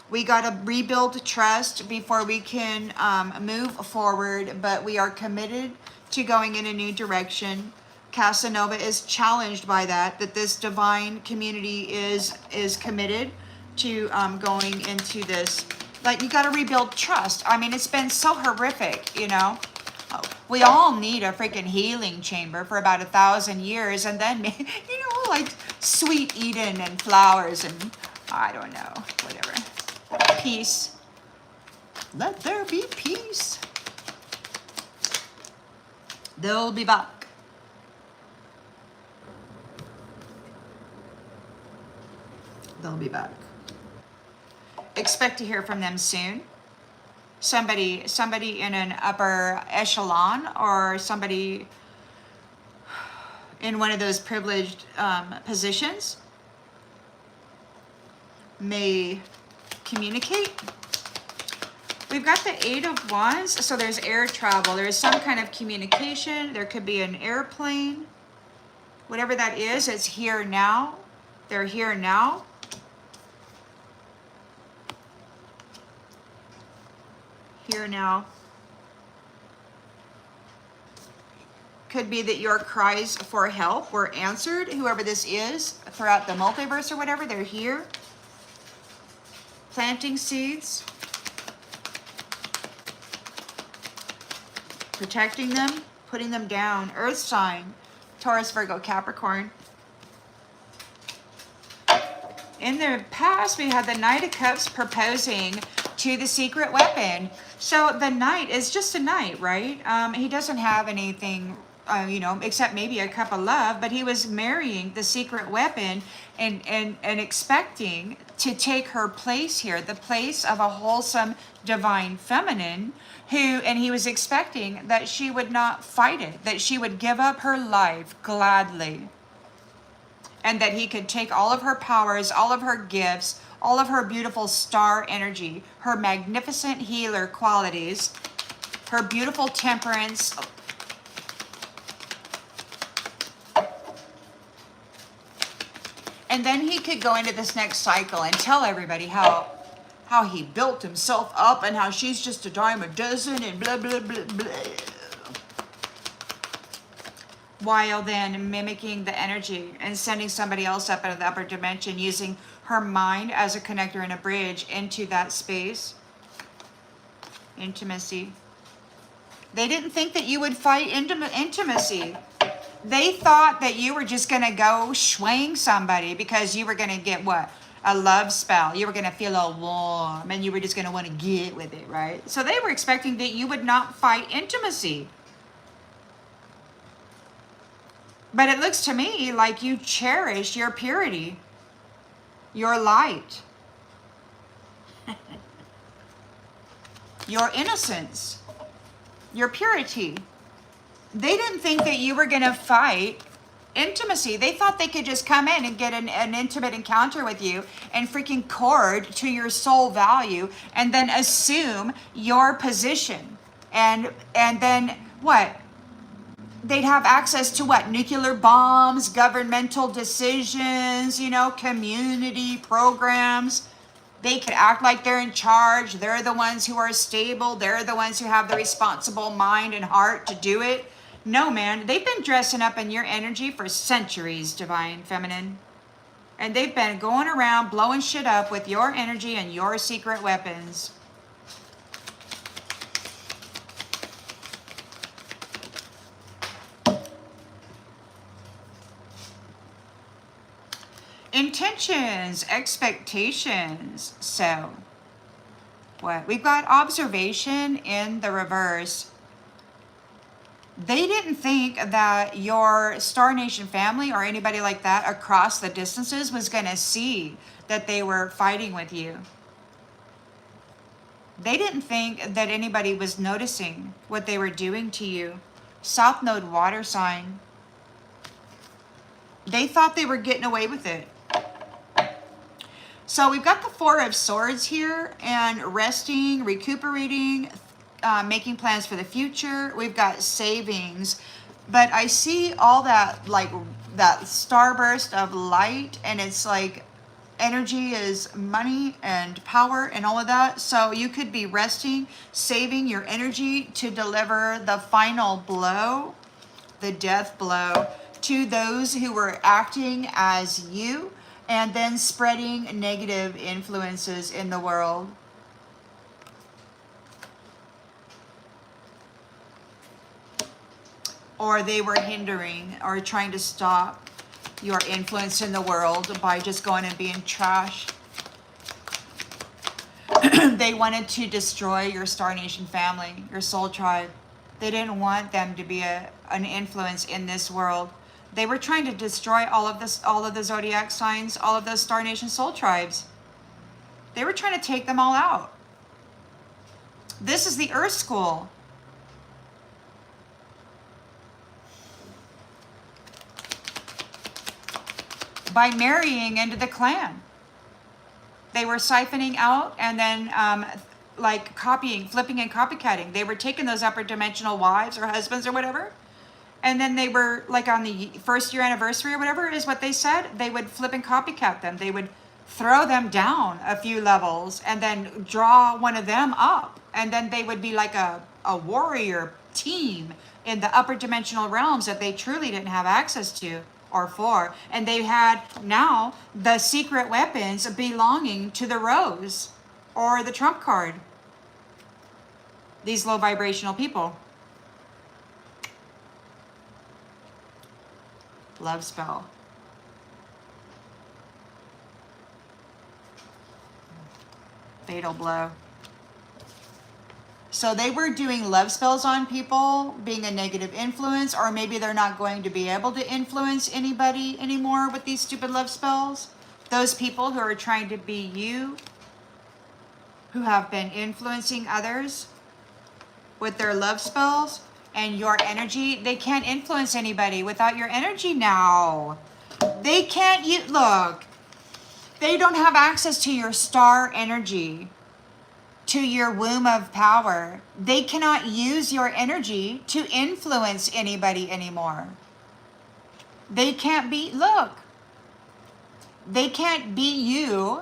We got to rebuild trust before we can move forward, but we are committed to going in a new direction. Casanova is challenged by that this divine community is committed to going into this. Like, you got to rebuild trust. I mean, it's been so horrific, We all need a freaking healing chamber for about 1,000 years, and then, like sweet Eden and flowers and I don't know, whatever. Peace. Let there be peace. They'll be back. They'll be back. Expect to hear from them soon. Somebody in an upper echelon or somebody in one of those privileged positions may communicate. We've got the 8 of Wands, so there's air travel. There's some kind of communication. There could be an airplane. Whatever that is, it's here now. They're here now. Here now. Could be that your cries for help were answered. Whoever this is, throughout the multiverse or whatever, they're here. Planting seeds. Protecting them. Putting them down. Earth sign. Taurus, Virgo, Capricorn. In the past, we had the Knight of Cups proposing to the secret weapon. So the Knight is just a knight, right? He doesn't have anything, except maybe a cup of love, but he was marrying the secret weapon and expecting to take her place here, the place of a wholesome divine feminine and he was expecting that she would not fight it, that she would give up her life gladly, and that he could take all of her powers, all of her gifts, all of her beautiful star energy, her magnificent healer qualities, her beautiful temperance, and then he could go into this next cycle and tell everybody how he built himself up and how she's just a dime a dozen and blah, blah, blah, blah. While then mimicking the energy and sending somebody else up into the upper dimension, using her mind as a connector and a bridge into that space. Intimacy. They didn't think that you would fight intimacy. They thought that you were just going to go swing somebody because you were going to get what? A love spell. You were going to feel all warm and you were just going to want to get with it, right? So they were expecting that you would not fight intimacy. But it looks to me like you cherish your purity, your light. your innocence, your purity. They didn't think that you were going to fight intimacy. They thought they could just come in and get an intimate encounter with you and freaking cord to your soul value and then assume your position. And then what? They'd have access to what? Nuclear bombs, governmental decisions, you know, community programs. They could act like they're in charge. They're the ones who are stable. They're the ones who have the responsible mind and heart to do it. No, man, they've been dressing up in your energy for centuries, Divine Feminine. And they've been going around blowing shit up with your energy and your secret weapons. Intentions, expectations. So, what? We've got observation in the reverse. They didn't think that your Star Nation family or anybody like that across the distances was going to see that they were fighting with you. They didn't think that anybody was noticing what they were doing to you. South Node water sign. They thought they were getting away with it. So we've got the Four of Swords here, and resting, recuperating, making plans for the future. We've got savings, but I see all that, like that starburst of light, and it's like energy is money and power and all of that. So you could be resting, saving your energy to deliver the final blow, the death blow, to those who were acting as you, and then spreading negative influences in the world. Or they were hindering or trying to stop your influence in the world by just going and being trash. They wanted to destroy your Star Nation family, your soul tribe. They didn't want them to be an influence in this world. They were trying to destroy all of the zodiac signs, all of those Star Nation soul tribes. They were trying to take them all out. This is the Earth School. By marrying into the clan. They were siphoning out and then like copying, flipping and copycatting. They were taking those upper dimensional wives or husbands or whatever. And then they were like on the first year anniversary or whatever is what they said. They would flip and copycat them. They would throw them down a few levels and then draw one of them up. And then they would be like a warrior team in the upper dimensional realms that they truly didn't have access to or for. And they had now the secret weapons belonging to the Rose or the Trump card. These low vibrational people. Love spell. Fatal blow. So they were doing love spells on people, being a negative influence, or maybe they're not going to be able to influence anybody anymore with these stupid love spells. Those people who are trying to be you, who have been influencing others with their love spells and your energy, they can't influence anybody without your energy now. They can't, look, they don't have access to your star energy, to your womb of power. They cannot use your energy to influence anybody anymore. They can't be, look, they can't be you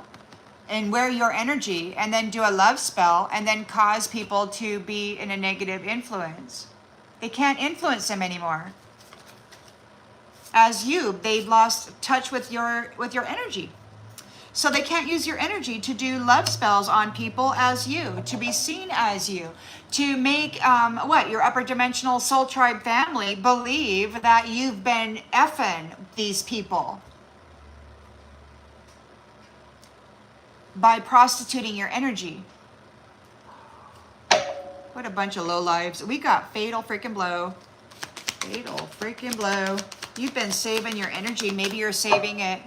and wear your energy and then do a love spell and then cause people to be in a negative influence. They can't influence them anymore. As you, they've lost touch with your energy. So they can't use your energy to do love spells on people as you, to be seen as you, to make your upper dimensional soul tribe family believe that you've been effing these people by prostituting your energy. What a bunch of lowlives. We got fatal freaking blow. Fatal freaking blow. You've been saving your energy. Maybe you're saving it.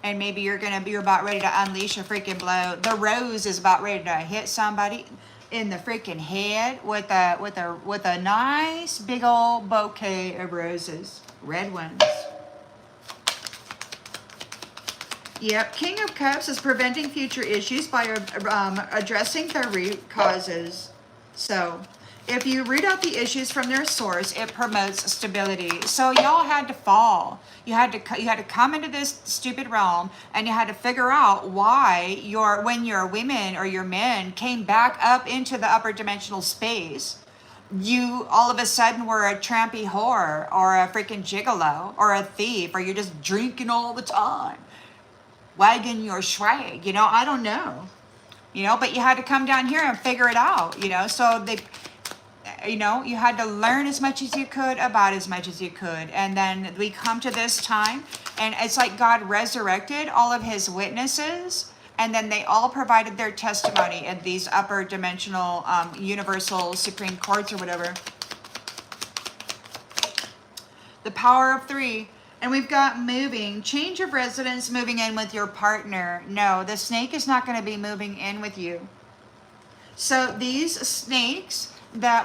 And maybe you're about ready to unleash a freaking blow. The Rose is about ready to hit somebody. in the freaking head with a nice big old bouquet of roses, red ones. Yep, King of Cups is preventing future issues by addressing their root causes. So, if you root out the issues from their source, it promotes stability. So y'all had to fall. You had to come into this stupid realm, and you had to figure out why when your women or your men came back up into the upper dimensional space, you all of a sudden were a trampy whore or a freaking gigolo or a thief, or you're just drinking all the time, wagging your swag. I don't know. But you had to come down here and figure it out. So you had to learn as much as you could about as much as you could. And then we come to this time, and it's like God resurrected all of his witnesses, and then they all provided their testimony in these upper dimensional universal supreme courts or whatever. The power of 3. And we've got moving, change of residence, moving in with your partner. No, the snake is not going to be moving in with you. So these snakes,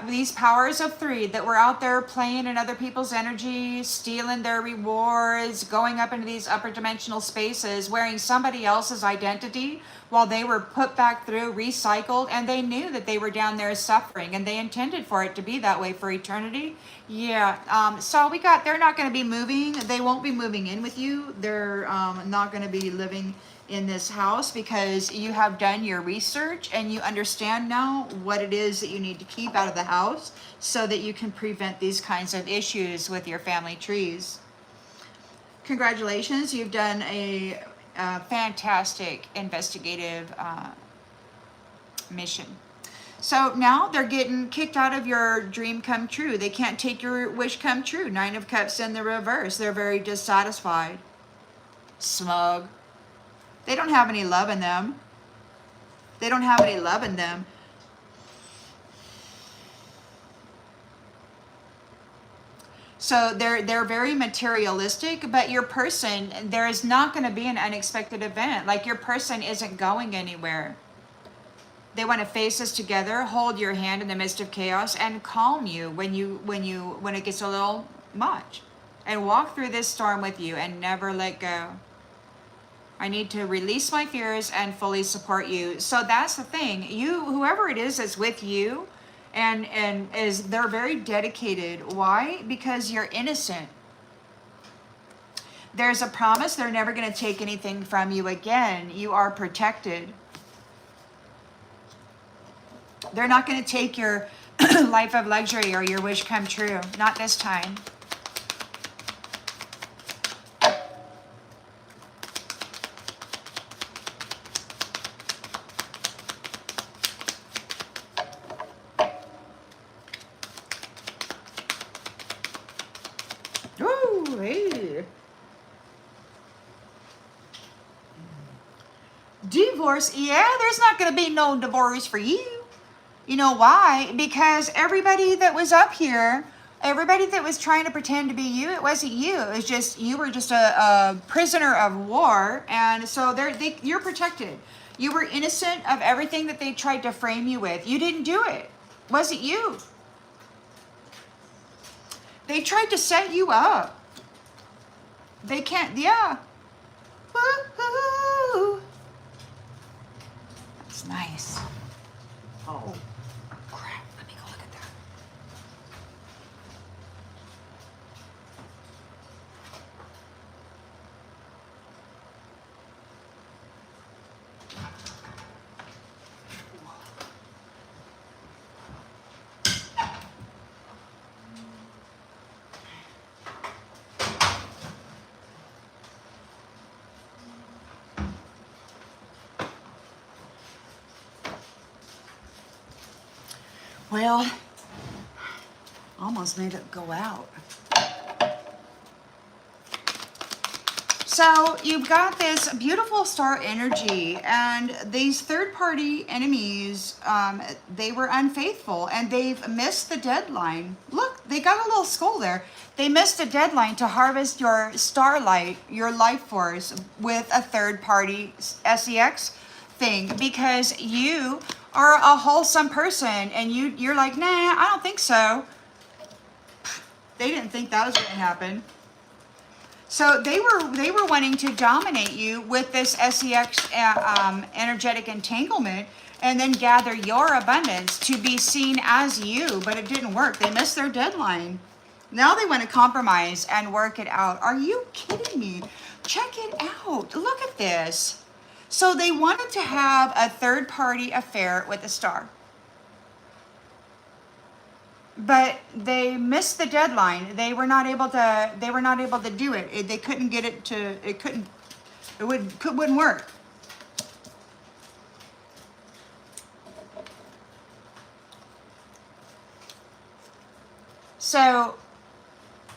these powers of 3 that were out there playing in other people's energy, stealing their rewards, going up into these upper dimensional spaces, wearing somebody else's identity while they were put back through, recycled, and they knew that they were down there suffering, and they intended for it to be that way for eternity. Yeah, so they're not going to be moving. They won't be moving in with you. They're not going to be living in this house, because you have done your research and you understand now what it is that you need to keep out of the house so that you can prevent these kinds of issues with your family trees. Congratulations, you've done a fantastic investigative mission. So now they're getting kicked out of your dream come true. They can't take your wish come true. 9 of Cups in the reverse. They're very dissatisfied, smug. They don't have any love in them. They don't have any love in them. So they're very materialistic, but your person, there is not going to be an unexpected event. Like, your person isn't going anywhere. They want to face us together, hold your hand in the midst of chaos, and calm you when it gets a little much, and walk through this storm with you and never let go. I need to release my fears and fully support you. So that's the thing. Whoever it is that's with you, and they're very dedicated. Why? Because you're innocent. There's a promise they're never going to take anything from you again. You are protected. They're not going to take your life of luxury or your wish come true. Not this time. Ooh, hey. Divorce, yeah, there's not going to be no divorce for you. You know why? Because everybody that was up here, everybody that was trying to pretend to be you, it wasn't you. It was just, you were just a prisoner of war. And so you're protected. You were innocent of everything that they tried to frame you with. You didn't do it. It wasn't you. They tried to set you up. They can't, yeah. Woo-hoo. That's nice. Oh, crap. Let me go look at that. Well, almost made it go out. So you've got this beautiful star energy, and these third-party enemies, they were unfaithful, and they've missed the deadline. Look, they got a little skull there. They missed the deadline to harvest your starlight, your life force, with a third-party SEX thing, because you are a wholesome person, and you're like, nah, I don't think so. They didn't think that was going to happen. So they were wanting to dominate you with this SEX energetic entanglement, and then gather your abundance to be seen as you, but it didn't work. They missed their deadline. Now they want to compromise and work it out. Are you kidding me? Check it out. Look at this. So they wanted to have a third-party affair with a star. But they missed the deadline. They were not able to do it. They couldn't get it to it wouldn't work. So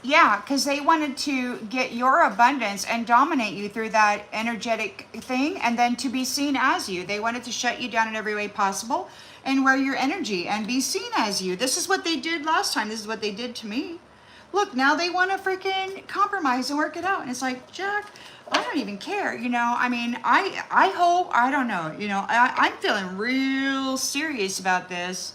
yeah, because they wanted to get your abundance and dominate you through that energetic thing, and then to be seen as you. They wanted to shut you down in every way possible and wear your energy and be seen as you. This is what they did last time. This is what they did to me. Look, now they want to freaking compromise and work it out. And it's like, Jack, I don't even care. You know, I mean, I hope, I don't know. You know, I'm feeling real serious about this.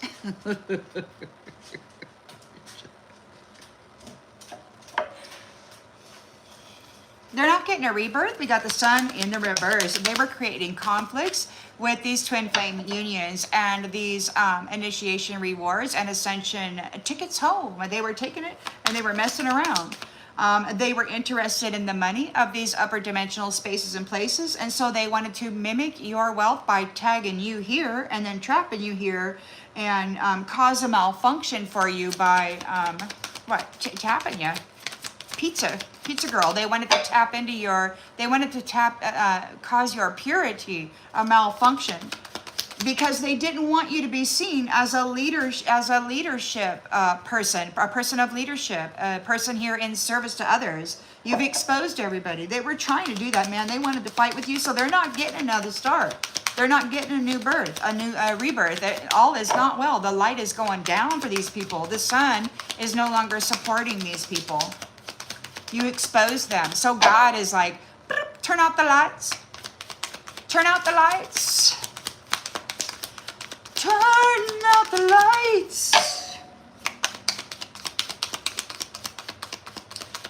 They're not getting a rebirth. We got the sun in the reverse. They were creating conflicts with these twin flame unions and these initiation rewards and ascension tickets home. They were taking it and they were messing around. They were interested in the money of these upper dimensional spaces and places. And so they wanted to mimic your wealth by tagging you here and then trapping you here, and cause a malfunction for you by, tapping you. Pizza girl. They wanted to tap into your, cause your purity a malfunction, because they didn't want you to be seen as a leadership person, a person of leadership, a person here in service to others. You've exposed everybody. They were trying to do that, man. They wanted to fight with you, so they're not getting another start. They're not getting a new birth, a new rebirth. All is not well. The light is going down for these people. The sun is no longer supporting these people. You expose them. So God is like, turn out the lights. Turn out the lights. Turn out the lights.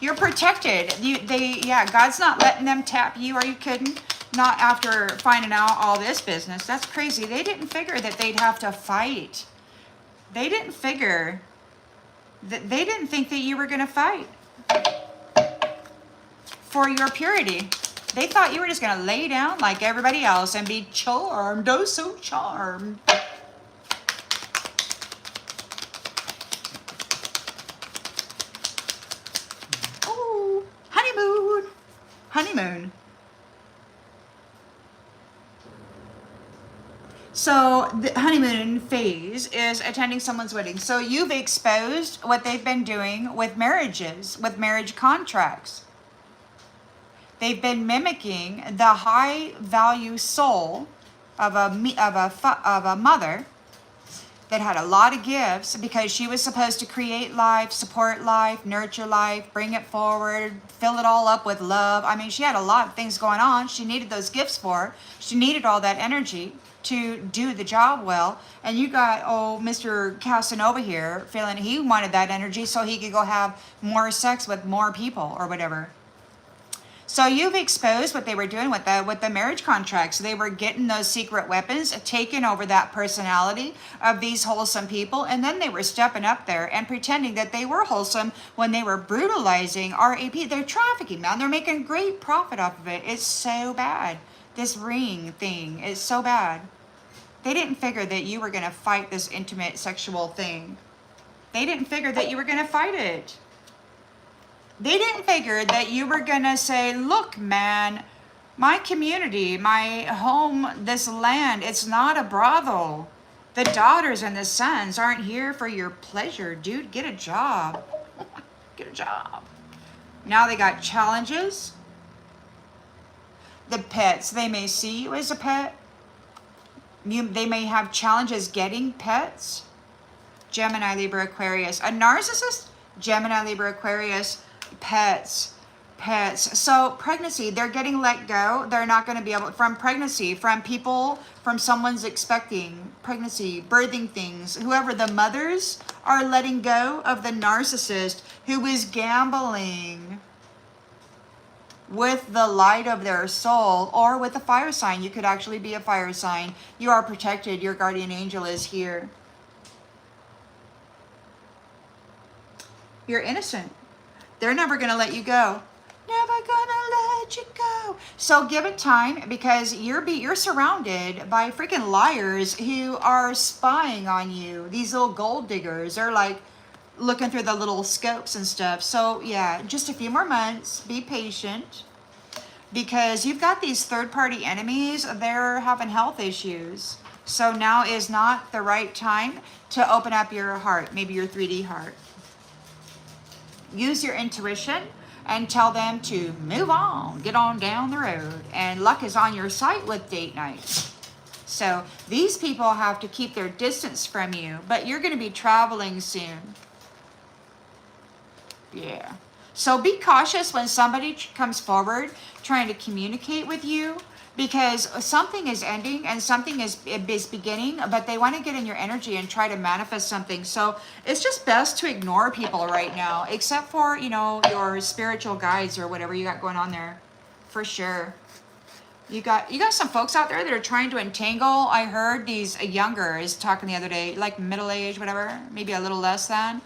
You're protected. God's not letting them tap you. Are you kidding? Not after finding out all this business. That's crazy. They didn't figure that they'd have to fight. They didn't figure that they didn't think that you were going to fight for your purity. They thought you were just going to lay down like everybody else and be charmed. Oh, so charmed. Oh, honeymoon. Honeymoon. So the honeymoon phase is attending someone's wedding. So you've exposed what they've been doing with marriages, with marriage contracts. They've been mimicking the high value soul of a mother that had a lot of gifts, because she was supposed to create life, support life, nurture life, bring it forward, fill it all up with love. I mean, she had a lot of things going on. She needed those gifts for. She needed all that energy to do the job well. And you got, Mr. Casanova here feeling he wanted that energy so he could go have more sex with more people or whatever. So you've exposed what they were doing with the marriage contracts. They were getting those secret weapons, taking over that personality of these wholesome people, and then they were stepping up there and pretending that they were wholesome when they were brutalizing RAP. They're trafficking, man. They're making great profit off of it. It's so bad. This ring thing is so bad. They didn't figure that you were going to fight this intimate sexual thing. They didn't figure that you were going to fight it. They didn't figure that you were going to say, look, man, my community, my home, this land, it's not a brothel. The daughters and the sons aren't here for your pleasure. Dude, get a job. Get a job. Now they got challenges. The pets, they may see you as a pet. They may have challenges getting pets. Gemini, Libra, Aquarius. A narcissist, Gemini, Libra, Aquarius. Pets, pets. So pregnancy, they're getting let go. They're not going to be able, from pregnancy, from people, from someone's expecting pregnancy, birthing things, whoever, the mothers are letting go of the narcissist who is gambling with the light of their soul, or with a fire sign. You could actually be a fire sign. You are protected. Your guardian angel is here. You're innocent. They're never going to let you go. Never gonna let you go. So give it time, because you're surrounded by freaking liars who are spying on you. These little gold diggers are like looking through the little scopes and stuff. So yeah, just a few more months. Be patient, because you've got these third-party enemies. They're having health issues. So now is not the right time to open up your heart, maybe your 3D heart. Use your intuition and tell them to move on, get on down the road. And luck is on your side with date night. So these people have to keep their distance from you, but you're going to be traveling soon. Yeah. So be cautious when somebody comes forward trying to communicate with you, because something is ending and something is beginning, but they want to get in your energy and try to manifest something. So it's just best to ignore people right now, except for, you know, your spiritual guides or whatever you got going on there, for sure. You got some folks out there that are trying to entangle. I heard these youngers talking the other day, like middle age, whatever, maybe a little less than,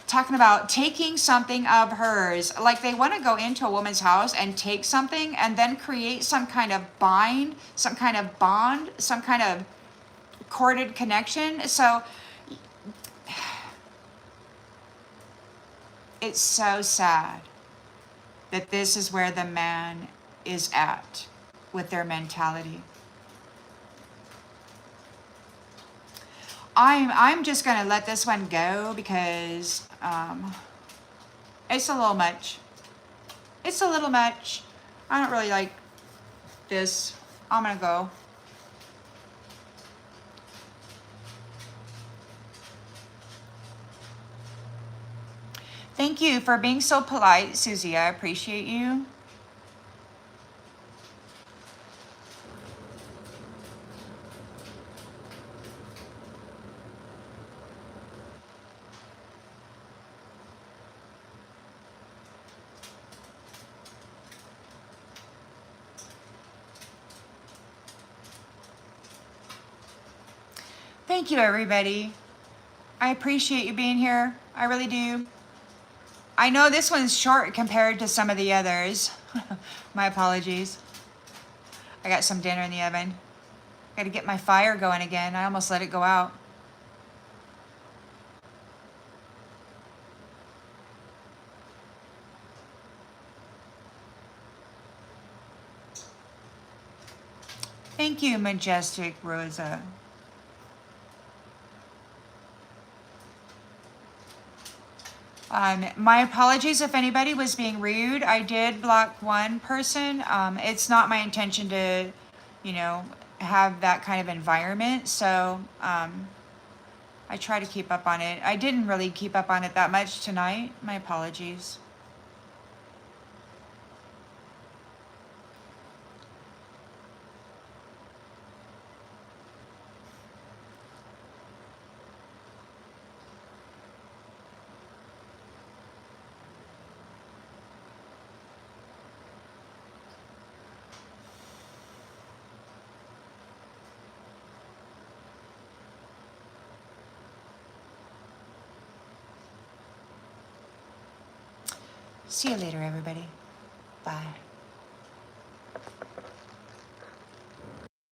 talking about taking something of hers. Like they want to go into a woman's house and take something and then create some kind of bind, some kind of bond, some kind of corded connection. So it's so sad that this is where the man is at with their mentality. I'm just gonna let this one go, because it's a little much. It's a little much. I don't really like this. I'm gonna go. Thank you for being so polite, Susie. I appreciate you. Thank you, everybody. I appreciate you being here. I really do. I know this one's short compared to some of the others. My apologies. I got some dinner in the oven. Got to get my fire going again. I almost let it go out. Thank you, Majestic Rosa. My apologies if anybody was being rude. I did block one person. It's not my intention to, you know, have that kind of environment. So I try to keep up on it. I didn't really keep up on it that much tonight. My apologies. See you later, everybody. Bye.